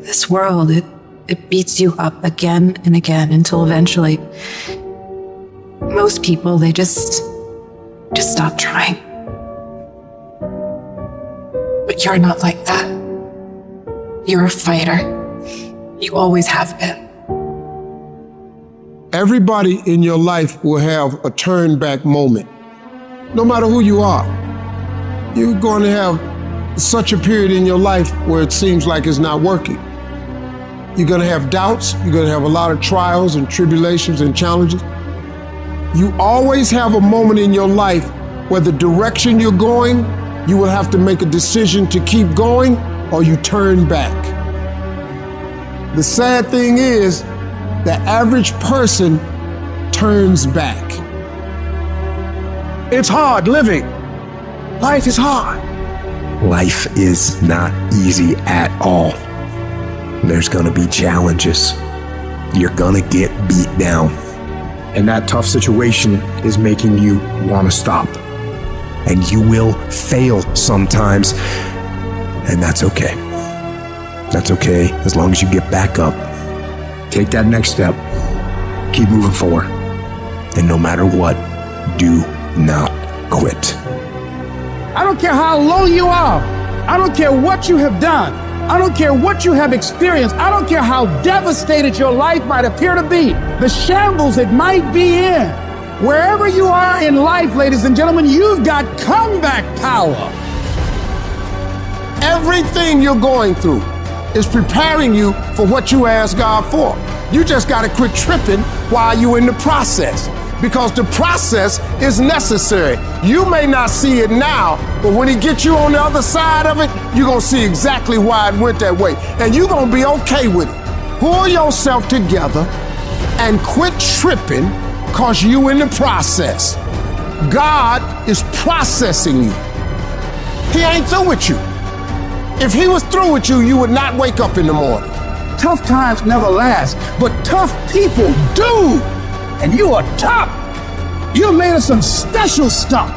This world, it beats you up again and again until eventually most people, they just stop trying. But you're not like that. You're a fighter. You always have been. Everybody in your life will have a turn back moment. No matter who you are, you're going to have such a period in your life where it seems like it's not working. You're going to have doubts. You're going to have a lot of trials and tribulations and challenges. You always have a moment in your life where the direction you're going, you will have to make a decision to keep going or you turn back. The sad thing is, the average person turns back. It's hard living. Life is hard. Life is not easy at all. There's gonna be challenges. You're gonna get beat down. And that tough situation is making you wanna stop. And you will fail sometimes, and that's okay. That's okay, as long as you get back up. Take that next step. Keep moving forward. And no matter what, do not quit. I don't care how low you are. I don't care what you have done. I don't care what you have experienced. I don't care how devastated your life might appear to be. The shambles it might be in. Wherever you are in life, ladies and gentlemen, you've got comeback power. Everything you're going through is preparing you for what you asked God for. You just got to quit tripping while you're in the process, because the process is necessary. You may not see it now, but when He gets you on the other side of it, you're going to see exactly why it went that way. And you're going to be okay with it. Pull yourself together and quit tripping because you in the process. God is processing you. He ain't through with you. If He was through with you, you would not wake up in the morning. Tough times never last, but tough people do. And you are tough. You're made of some special stuff.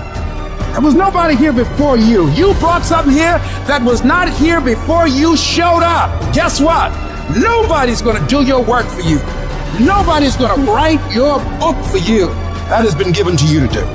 There was nobody here before you. You brought something here that was not here before you showed up. Guess what? Nobody's gonna do your work for you. Nobody's gonna write your book for you. That has been given to you to do.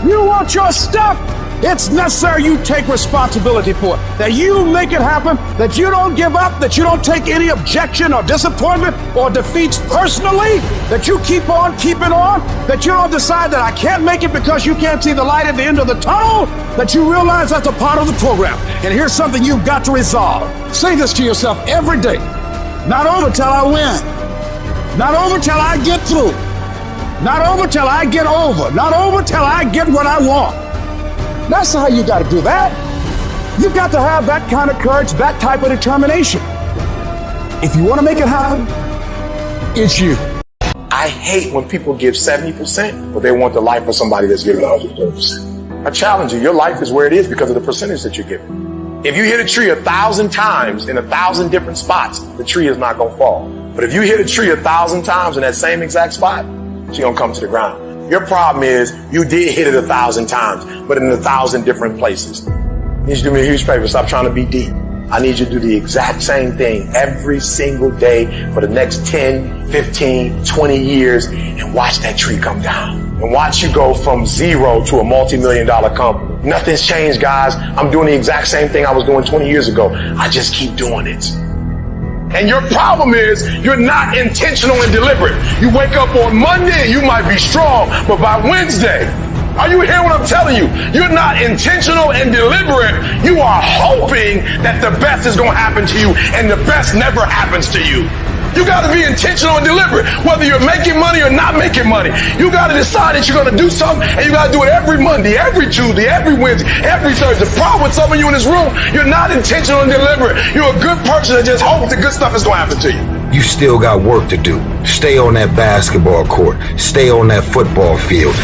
You want your stuff? It's necessary you take responsibility for it. That you make it happen, that you don't give up, that you don't take any objection or disappointment or defeats personally, that you keep on keeping on, that you don't decide that I can't make it because you can't see the light at the end of the tunnel, that you realize that's a part of the program. And here's something you've got to resolve. Say this to yourself every day. Not over till I win. Not over till I get through. Not over till I get over. Not over till I get what I want. That's how you got to do that. You've got to have that kind of courage, that type of determination. If you want to make it happen, it's you. I hate when people give 70%, but they want the life of somebody that's giving 130%. I challenge you, your life is where it is because of the percentage that you're giving. If you hit a tree 1,000 times in 1,000 different spots, the tree is not going to fall. But if you hit a tree 1,000 times in that same exact spot, she's going to come to the ground. Your problem is you did hit it 1,000 times, but in 1,000 different places. I need you to do me a huge favor. Stop trying to be deep. I need you to do the exact same thing every single day for the next 10, 15, 20 years and watch that tree come down. And watch you go from zero to a multi-million-dollar company. Nothing's changed, guys. I'm doing the exact same thing I was doing 20 years ago. I just keep doing it. And your problem is you're not intentional and deliberate. You wake up on Monday and you might be strong, but by Wednesday, are you hearing what I'm telling you? You're not intentional and deliberate. You are hoping that the best is going to happen to you, and the best never happens to you. You got to be intentional and deliberate, whether you're making money or not making money. You got to decide that you're going to do something, and you got to do it every Monday, every Tuesday, every Wednesday, every Thursday. The problem with some of you in this room, you're not intentional and deliberate. You're a good person that just hopes the good stuff is going to happen to you. You still got work to do. Stay on that basketball court. Stay on that football field.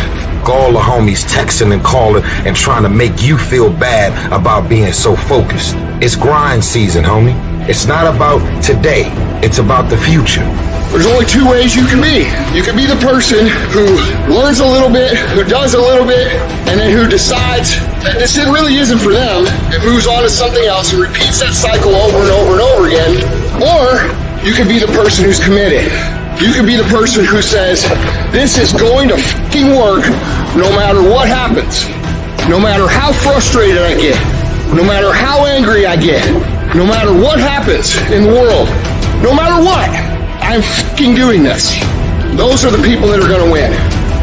All the homies texting and calling and trying to make you feel bad about being so focused. It's grind season, homie. It's not about today. It's about the future. There's only two ways you can be. You can be the person who learns a little bit, who does a little bit, and then who decides that this really isn't for them and moves on to something else and repeats that cycle over and over and over again. Or you can be the person who's committed. You can be the person who says, this is going to fucking work no matter what happens. No matter how frustrated I get. No matter how angry I get. No matter what happens in the world. No matter what. I'm fucking doing this. Those are the people that are going to win.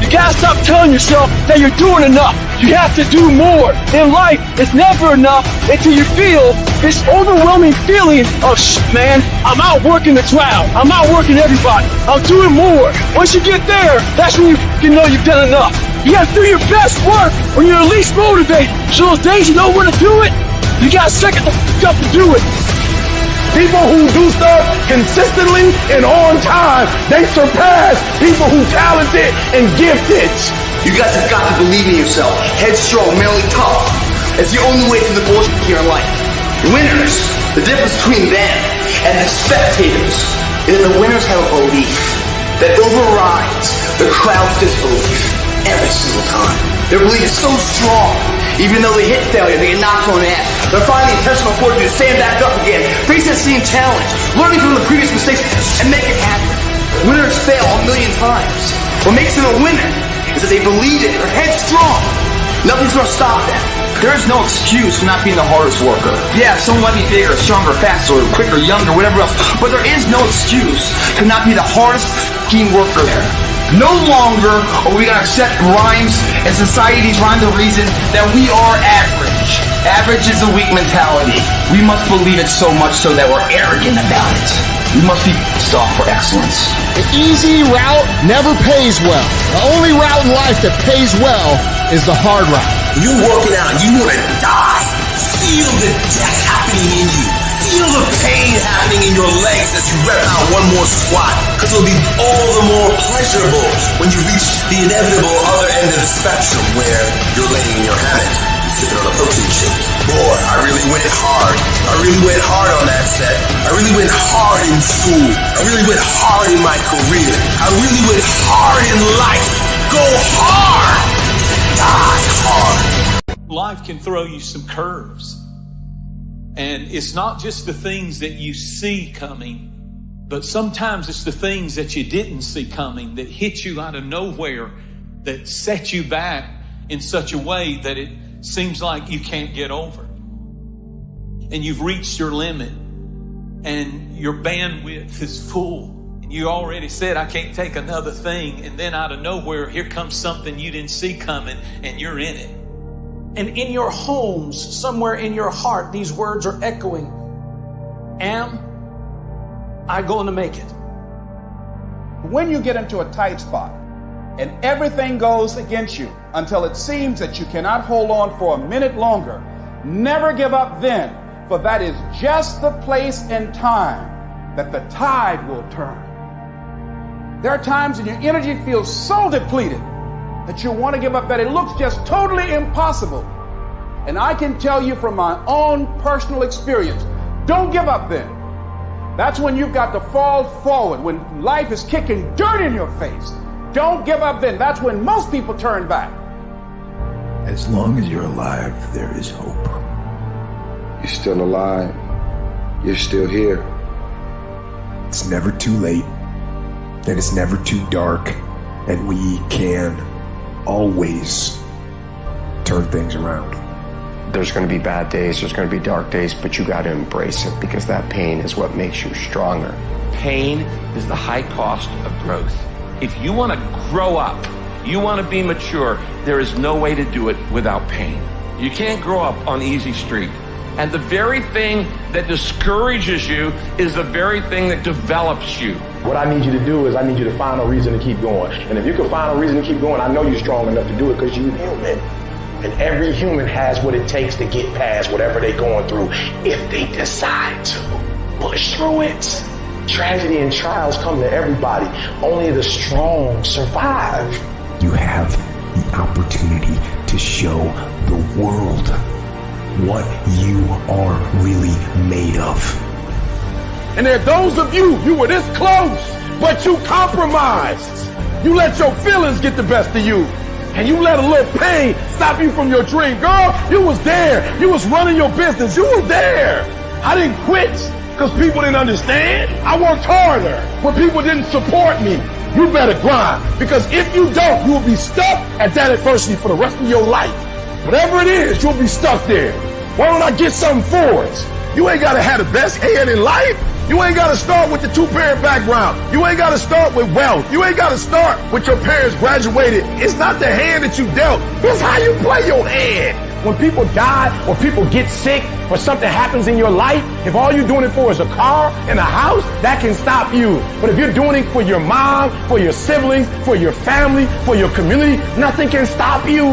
You gotta stop telling yourself that you're doing enough. You have to do more. In life, it's never enough until you feel this overwhelming feeling of man, I'm outworking the crowd. I'm outworking everybody. I'm doing more. Once you get there, that's when you know you've done enough. You gotta do your best work when you're least motivated. So those days you know when to do it, you gotta second the up to do it. People who do stuff consistently and on time, they surpass people who talented and gifted. You guys have got to believe in yourself. Headstrong, mentally tough. It's the only way through the bullshit here in life. Winners, the difference between them and the spectators is that the winners have a belief that overrides the crowd's disbelief every single time. Their belief is so strong. Even though they hit failure, they get knocked on the ass. They're finding the intentional fortitude to stand back up again, face that same challenge, learning from the previous mistakes, and make it happen. Winners fail 1,000,000 times. What makes them a winner is that they believe it, they're headstrong. Nothing's gonna stop them. There is no excuse for not being the hardest worker. Yeah, someone might be bigger, stronger, faster, quicker, younger, whatever else, but there is no excuse to not be the hardest f***ing worker there. No longer are we going to accept rhymes and society's rhyme the reason that we are average. Average is a weak mentality. We must believe it so much so that we're arrogant about it. We must be pissed off for excellence. The easy route never pays well. The only route in life that pays well is the hard route. You're working out and you want to die. Feel the death happening in you. Feel the pain happening in your legs as you rep out one more squat, because it'll be all the more pleasurable when you reach the inevitable other end of the spectrum where you're laying in your hammock, sipping on a protein shake. Boy, I really went hard. I really went hard on that set. I really went hard in school. I really went hard in my career. I really went hard in life. Go hard. Die hard. Life can throw you some curves. And it's not just the things that you see coming, but sometimes it's the things that you didn't see coming that hit you out of nowhere, that set you back in such a way that it seems like you can't get over. And you've reached your limit and your bandwidth is full. And you already said, I can't take another thing. And then out of nowhere, here comes something you didn't see coming and you're in it. And in your homes, somewhere in your heart, these words are echoing. Am I going to make it? When you get into a tight spot and everything goes against you until it seems that you cannot hold on for a minute longer, never give up then, for that is just the place and time that the tide will turn. There are times when your energy feels so depleted that you want to give up, that it looks just totally impossible. And I can tell you from my own personal experience, don't give up then. That's when you've got to fall forward, when life is kicking dirt in your face. Don't give up then. That's when most people turn back. As long as you're alive, there is hope. You're still alive. You're still here. It's never too late, and it's never too dark, and we can always turn things around. There's going to be bad days, there's going to be dark days, but you got to embrace it, because that pain is what makes you stronger. Pain is the high cost of growth. If you want to grow up, you want to be mature, there is no way to do it without pain. You can't grow up on easy street. And the very thing that discourages you is the very thing that develops you. What I need you to do is I need you to find a reason to keep going. And if you can find a reason to keep going, I know you're strong enough to do it because you're human. And every human has what it takes to get past whatever they're going through if they decide to push through it. Tragedy and trials come to everybody. Only the strong survive. You have the opportunity to show the world what you are really made of. And there are those of you were this close, but you compromised. You let your feelings get the best of you. And you let a little pain stop you from your dream. Girl, you was there. You was running your business. You was there. I didn't quit because people didn't understand. I worked harder when people didn't support me. You better grind, because if you don't, you will be stuck at that adversity for the rest of your life. Whatever it is, you'll be stuck there. Why don't I get something for it? You ain't got to have the best head in life. You ain't got to start with the two-parent background. You ain't got to start with wealth. You ain't got to start with your parents graduated. It's not the hand that you dealt. It's how you play your hand. When people die or people get sick or something happens in your life, if all you're doing it for is a car and a house, that can stop you. But if you're doing it for your mom, for your siblings, for your family, for your community, nothing can stop you.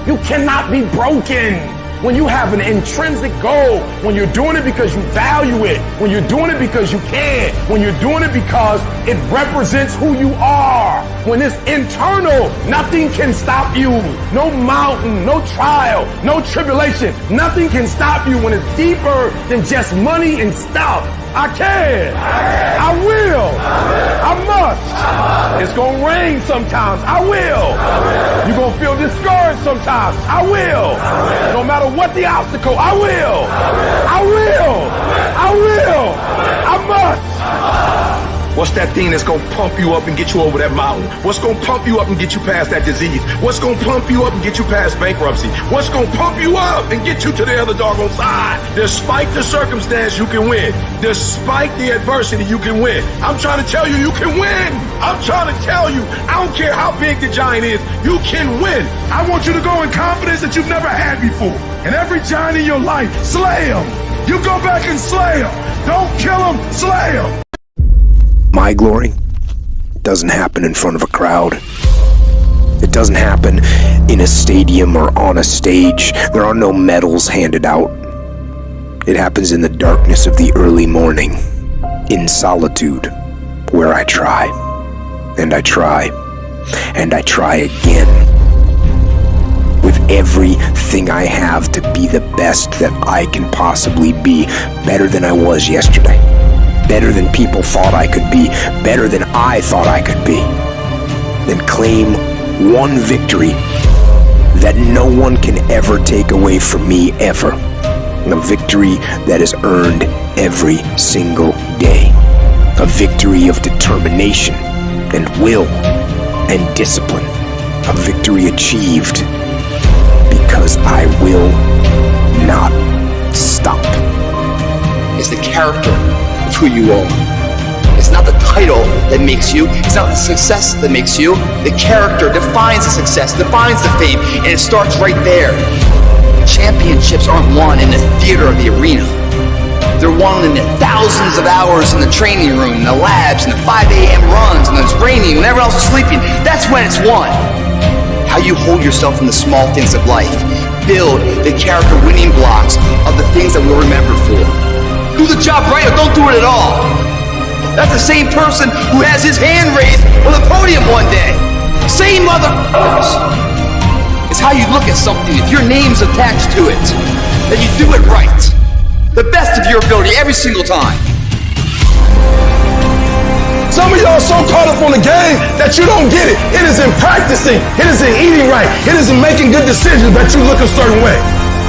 You cannot be broken. When you have an intrinsic goal, when you're doing it because you value it, when you're doing it because you can, when you're doing it because it represents who you are, when it's internal, nothing can stop you. No mountain, no trial, no tribulation, nothing can stop you when it's deeper than just money and stuff. I can. I will. I must. It's going to rain sometimes. I will. You're going to feel discouraged sometimes. I will. No matter what the obstacle, I will. I will. I will. I must. What's that thing that's gonna pump you up and get you over that mountain? What's gonna pump you up and get you past that disease? What's gonna pump you up and get you past bankruptcy? What's gonna pump you up and get you to the other doggone side? Despite the circumstance, you can win. Despite the adversity, you can win. I'm trying to tell you, you can win. I'm trying to tell you, I don't care how big the giant is, you can win. I want you to go in confidence that you've never had before. And every giant in your life, slay him. You go back and slay him. Don't kill him, slay him. My glory doesn't happen in front of a crowd. It doesn't happen in a stadium or on a stage. There are no medals handed out. It happens in the darkness of the early morning, in solitude, where I try, and I try, and I try again, with everything I have to be the best that I can possibly be, better than I was yesterday. Better than people thought I could be, better than I thought I could be. Then claim one victory that no one can ever take away from me, ever. A victory that is earned every single day. A victory of determination and will and discipline. A victory achieved because I will not stop. It's the character of who you are. It's not the title that makes you. It's not the success that makes you. The character defines the success, defines the fame, and it starts right there. Championships aren't won in the theater or the arena. They're won in the thousands of hours in the training room, in the labs, in the 5 a.m. runs, and it's raining, when everyone else is sleeping. That's when it's won. How you hold yourself in the small things of life. Build the character winning blocks of the things that we'll remember for. Do the job right or don't do it at all. That's the same person who has his hand raised on the podium one day. Same motherfuckers. It's how you look at something. If your name's attached to it, then you do it right. The best of your ability every single time. Some of y'all so caught up on the game that you don't get it. It is in practicing. It is in eating right. It is in making good decisions that you look a certain way.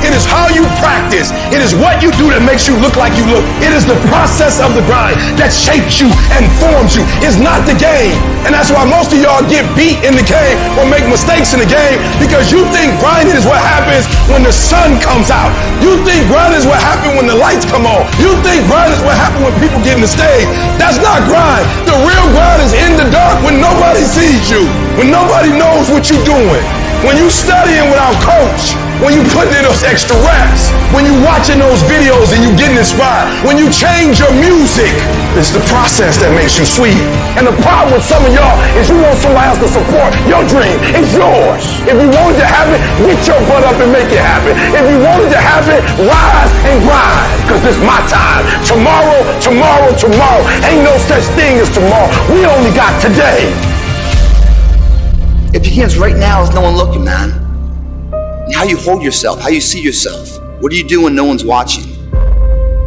It is how you practice. It is what you do that makes you look like you look. It is the process of the grind that shapes you and forms you. It's not the game. And that's why most of y'all get beat in the game or make mistakes in the game, because you think grinding is what happens when the sun comes out. You think grinding is what happens when the lights come on. You think grinding is what happens when people get in the stage. That's not grind. The real grind is in the dark when nobody sees you, when nobody knows what you're doing. When you studying without coach, when you putting in those extra reps, when you watching those videos and you getting inspired, when you change your music, it's the process that makes you sweet. And the problem with some of y'all is you want somebody else to support your dream. It's yours. If you wanted to have it, get your butt up and make it happen. If you wanted to have it, rise and grind, because this is my time. Tomorrow, tomorrow, tomorrow. Ain't no such thing as tomorrow. We only got today. It begins right now with no one looking, man. And how you hold yourself, how you see yourself. What do you do when no one's watching?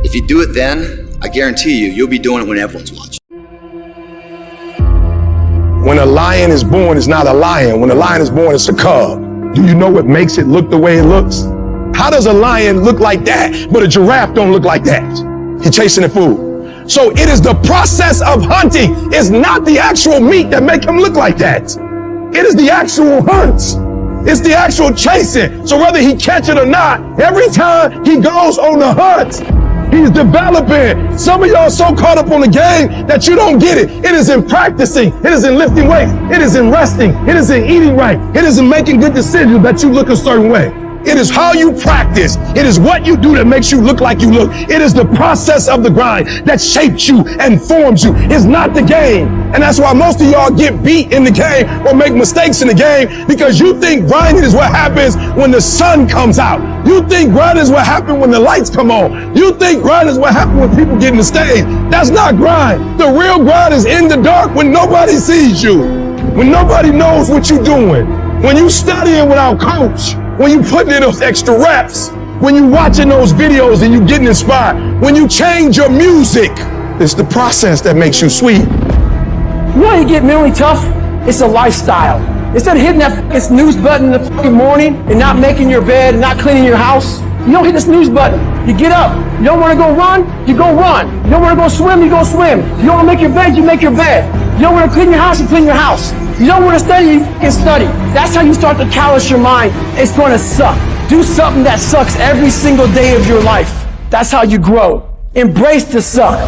If you do it then, I guarantee you, you'll be doing it when everyone's watching. When a lion is born, it's not a lion. When a lion is born, it's a cub. Do you know what makes it look the way it looks? How does a lion look like that, but a giraffe don't look like that? He's chasing the food. So it is the process of hunting. It's not the actual meat that make him look like that. It is the actual hunts. It's the actual chasing. So whether he catch it or not, every time he goes on the hunt, he's developing. Some of y'all so caught up on the game that you don't get it. It is in practicing. It is in lifting weights. It is in resting. It is in eating right. It is in making good decisions that you look a certain way. It is how you practice. It is what you do that makes you look like you look. It is the process of the grind that shapes you and forms you. It's not the game. And that's why most of y'all get beat in the game or make mistakes in the game, because you think grinding is what happens when the sun comes out. You think grinding is what happens when the lights come on. You think grinding is what happens when people get in the stage. That's not grind. The real grind is in the dark when nobody sees you, when nobody knows what you're doing, when you studying without coach, when you putting in those extra reps, when you watching those videos and you getting inspired, when you change your music. It's the process that makes you sweet. You know how you get mentally tough? It's a lifestyle. Instead of hitting that snooze button in the fucking morning and not making your bed and not cleaning your house, you don't hit the snooze button. You get up. You don't want to go run, you go run. You don't want to go swim, you go swim. You don't want to make your bed, you make your bed. You don't want to clean your house, you clean your house. You don't want to study, you fucking study. That's how you start to callous your mind. It's going to suck. Do something that sucks every single day of your life. That's how you grow. Embrace the suck.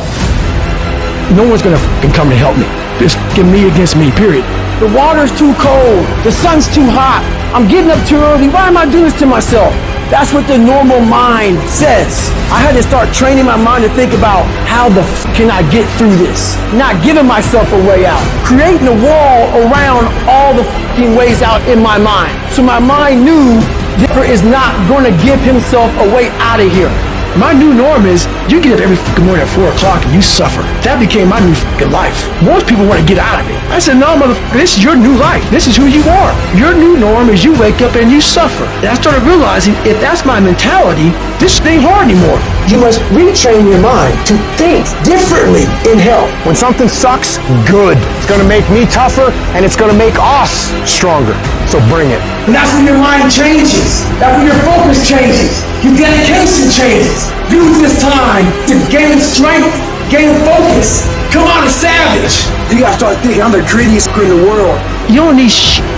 No one's going to fucking come to help me. It's fucking me against me, period. The water's too cold. The sun's too hot. I'm getting up too early. Why am I doing this to myself? That's what the normal mind says. I had to start training my mind to think about how the f can I get through this? Not giving myself a way out. Creating a wall around all the f***ing ways out in my mind. So my mind knew Zimmer is not going to give himself a way out of here. My new norm is you get up every fucking morning at 4 o'clock and you suffer. That became my new fucking life. Most people want to get out of it. I said, no, motherfucker, this is your new life. This is who you are. Your new norm is you wake up and you suffer. And I started realizing if that's my mentality, this ain't hard anymore. You must retrain your mind to think differently in health. When something sucks, good. It's going to make me tougher and it's going to make us stronger. So bring it. And that's when your mind changes. That's when your focus changes. Your dedication changes. Use this time to gain strength Gain focus. Come on, a savage. You gotta start thinking, I'm the greediest in the world. You don't need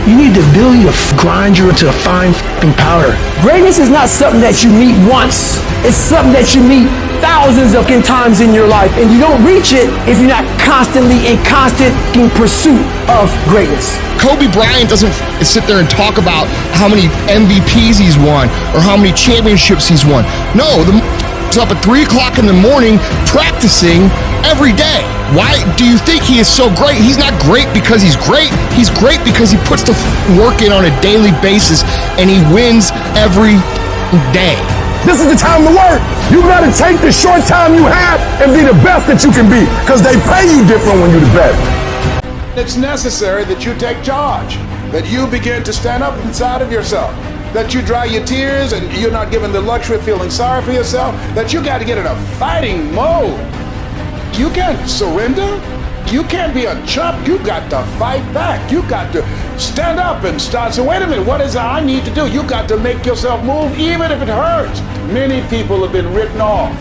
you need the ability to grind you into a fine powder. Greatness is not something that you meet once. It's something that you meet thousands of times in your life, and you don't reach it if you're not constantly in constant pursuit of greatness. Kobe Bryant doesn't sit there and talk about how many MVPs he's won or how many championships he's won. No, he's up at 3 o'clock in the morning practicing every day. Why do you think he is so great? He's not great because he's great. He's great because he puts the work in on a daily basis and he wins every day. This is the time to work. You gotta take the short time you have and be the best that you can be, because they pay you different when you're the best. It's necessary that you take charge, that you begin to stand up inside of yourself, that you dry your tears and you're not given the luxury of feeling sorry for yourself, that you got to get in a fighting mode. You can't surrender. You can't be a chump. You got to fight back. You got to stand up and start. So wait a minute, what is it I need to do? You got to make yourself move even if it hurts. Many people have been written off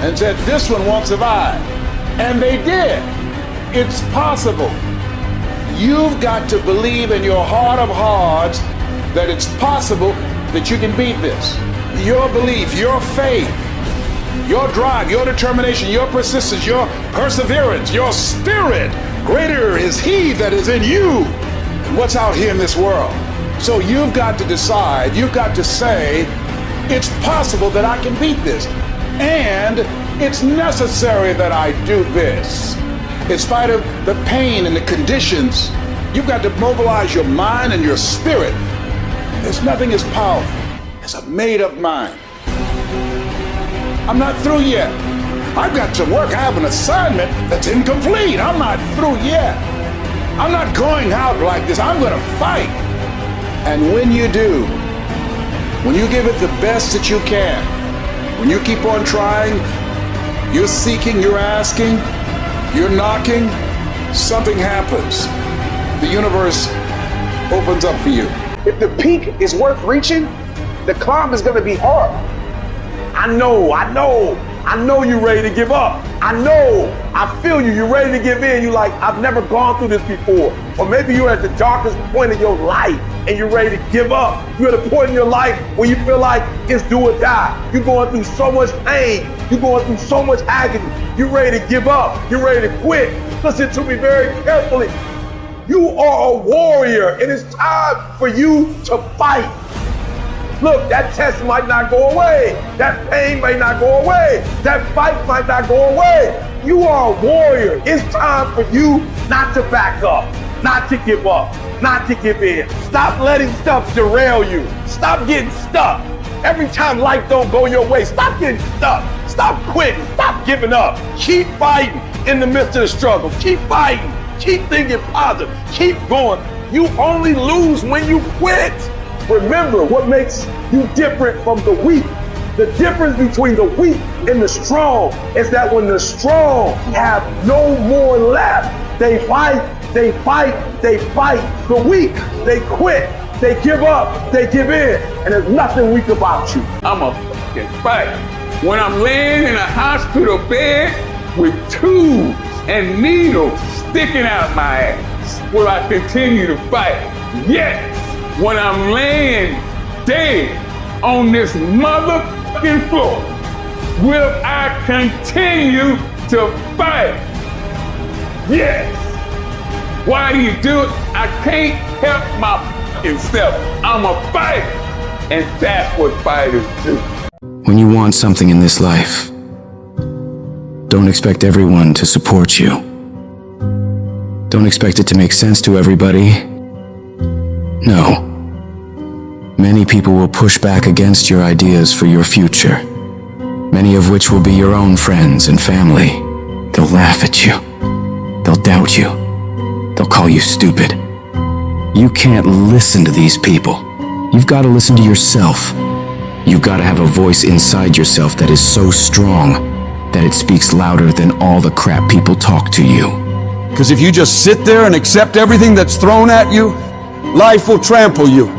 and said, this one won't survive. And they did. It's possible. You've got to believe in your heart of hearts that it's possible that you can beat this. Your belief, your faith, your drive, your determination, your persistence, your perseverance, your spirit. Greater is He that is in you than what's out here in this world. So you've got to decide, you've got to say, it's possible that I can beat this. And it's necessary that I do this. In spite of the pain and the conditions, you've got to mobilize your mind and your spirit. There's nothing as powerful as a made-up mind. I'm not through yet. I've got to work. I have an assignment that's incomplete. I'm not through yet. I'm not going out like this. I'm going to fight. And when you do, when you give it the best that you can, when you keep on trying, you're seeking, you're asking, you're knocking, something happens. The universe opens up for you. If the peak is worth reaching, the climb is going to be hard. I know you're ready to give up. I feel you. You're ready to give in. You're like, I've never gone through this before. Or maybe you're at the darkest point of your life and you're ready to give up. You're at a point in your life where you feel like it's do or die. You're going through so much pain. You're going through so much agony. You're ready to give up. You're ready to quit. Listen to me very carefully. You are a warrior. It is time for you to fight. Look, that test might not go away. That pain may not go away. That fight might not go away. You are a warrior. It's time for you not to back up, not to give up, not to give in. Stop letting stuff derail you. Stop getting stuck. Every time life don't go your way, stop getting stuck. Stop quitting. Stop giving up. Keep fighting in the midst of the struggle. Keep fighting. Keep thinking positive. Keep going. You only lose when you quit. Remember what makes you different from the weak. The difference between the weak and the strong is that when the strong have no more left, they fight, they fight, they fight. The weak, they quit, they give up, they give in, and there's nothing weak about you. I'm a fucking fight. When I'm laying in a hospital bed with tubes and needles sticking out my ass, will I continue to fight? Yes. When I'm laying dead on this motherfucking floor, will I continue to fight? Yes. Why do you do it? I can't help my fucking self. I'm a fighter, and that's what fighters do. When you want something in this life, don't expect everyone to support you. Don't expect it to make sense to everybody. No. Many people will push back against your ideas for your future, many of which will be your own friends and family. They'll laugh at you. They'll doubt you. They'll call you stupid. You can't listen to these people. You've got to listen to yourself. You've got to have a voice inside yourself that is so strong that it speaks louder than all the crap people talk to you. Because if you just sit there and accept everything that's thrown at you, life will trample you.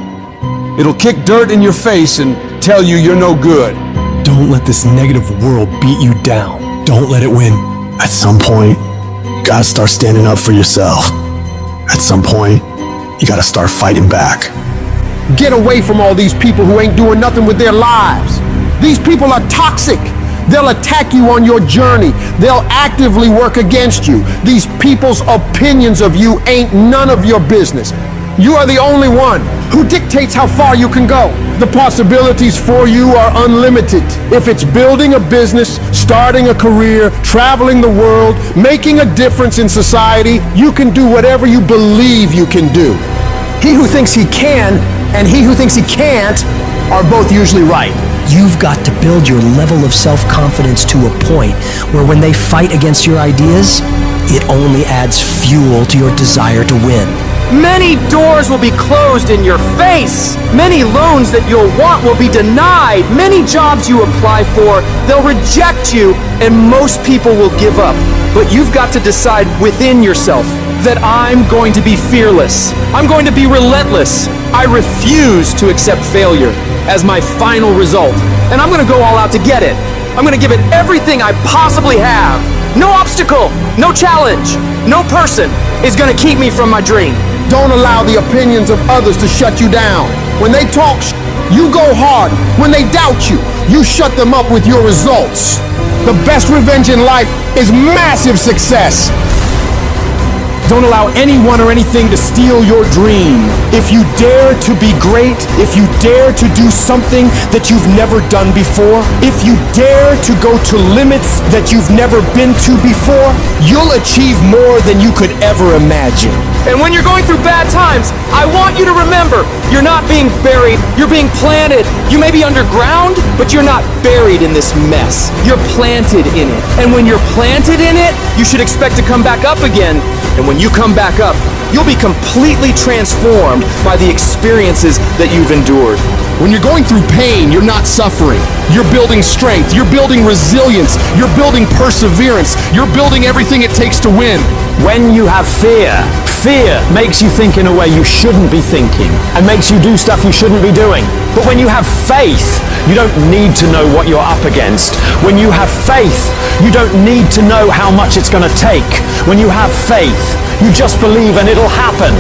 It'll kick dirt in your face and tell you you're no good. Don't let this negative world beat you down. Don't let it win. At some point, you gotta start standing up for yourself. At some point, you gotta start fighting back. Get away from all these people who ain't doing nothing with their lives. These people are toxic. They'll attack you on your journey. They'll actively work against you. These people's opinions of you ain't none of your business. You are the only one who dictates how far you can go. The possibilities for you are unlimited. If it's building a business, starting a career, traveling the world, making a difference in society, you can do whatever you believe you can do. He who thinks he can and he who thinks he can't are both usually right. You've got to build your level of self-confidence to a point where when they fight against your ideas, it only adds fuel to your desire to win. Many doors will be closed in your face. Many loans that you'll want will be denied. Many jobs you apply for, they'll reject you, and most people will give up. But you've got to decide within yourself that I'm going to be fearless. I'm going to be relentless. I refuse to accept failure as my final result. And I'm going to go all out to get it. I'm going to give it everything I possibly have. No obstacle, no challenge, no person is going to keep me from my dream. Don't allow the opinions of others to shut you down. When they talk, you go hard. When they doubt you, you shut them up with your results. The best revenge in life is massive success. Don't allow anyone or anything to steal your dream. If you dare to be great, if you dare to do something that you've never done before, if you dare to go to limits that you've never been to before, you'll achieve more than you could ever imagine. And when you're going through bad times, I want you to remember, you're not being buried, you're being planted. You may be underground, but you're not buried in this mess. You're planted in it. And when you're planted in it, you should expect to come back up again. And when you come back up, you'll be completely transformed by the experiences that you've endured. When you're going through pain, you're not suffering. You're building strength. You're building resilience. You're building perseverance. You're building everything it takes to win. When you have fear, fear makes you think in a way you shouldn't be thinking and makes you do stuff you shouldn't be doing. But when you have faith, you don't need to know what you're up against. When you have faith, you don't need to know how much it's going to take. When you have faith, you just believe and it'll happen.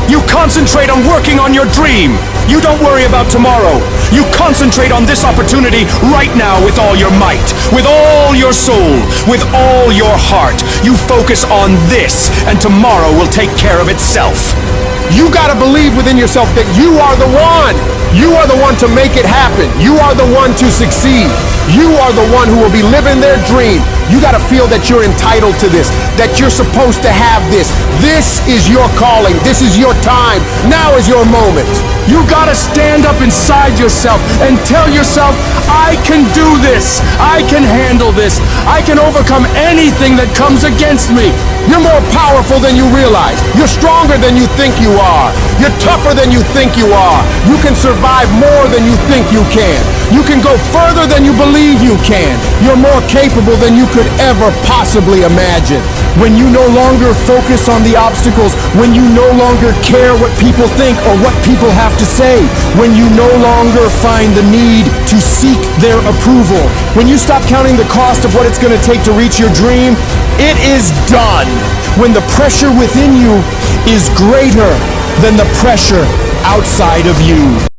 You concentrate on working on your dream. You don't worry about tomorrow. You concentrate on this opportunity right now with all your might, with all your soul, with all your heart. You focus on this, and tomorrow will take care of itself. You gotta believe within yourself that you are the one. You are the one to make it happen. You are the one to succeed. You are the one who will be living their dream. You gotta feel that you're entitled to this, that you're supposed to have this. This is your calling. This is your time. Now is your moment. You gotta stand up inside yourself and tell yourself, I can do this. I can handle this. I can overcome anything that comes against me. You're more powerful than you realize. You're stronger than you think you are. You're tougher than you think you are. You can survive more than you think you can. You can go further than you believe you can. You're more capable than you could ever possibly imagine. When you no longer focus on the obstacles, when you no longer care what people think or what people have to say, when you no longer find the need to seek their approval, when you stop counting the cost of what it's going to take to reach your dream, it is done. When the pressure within you is greater than the pressure outside of you.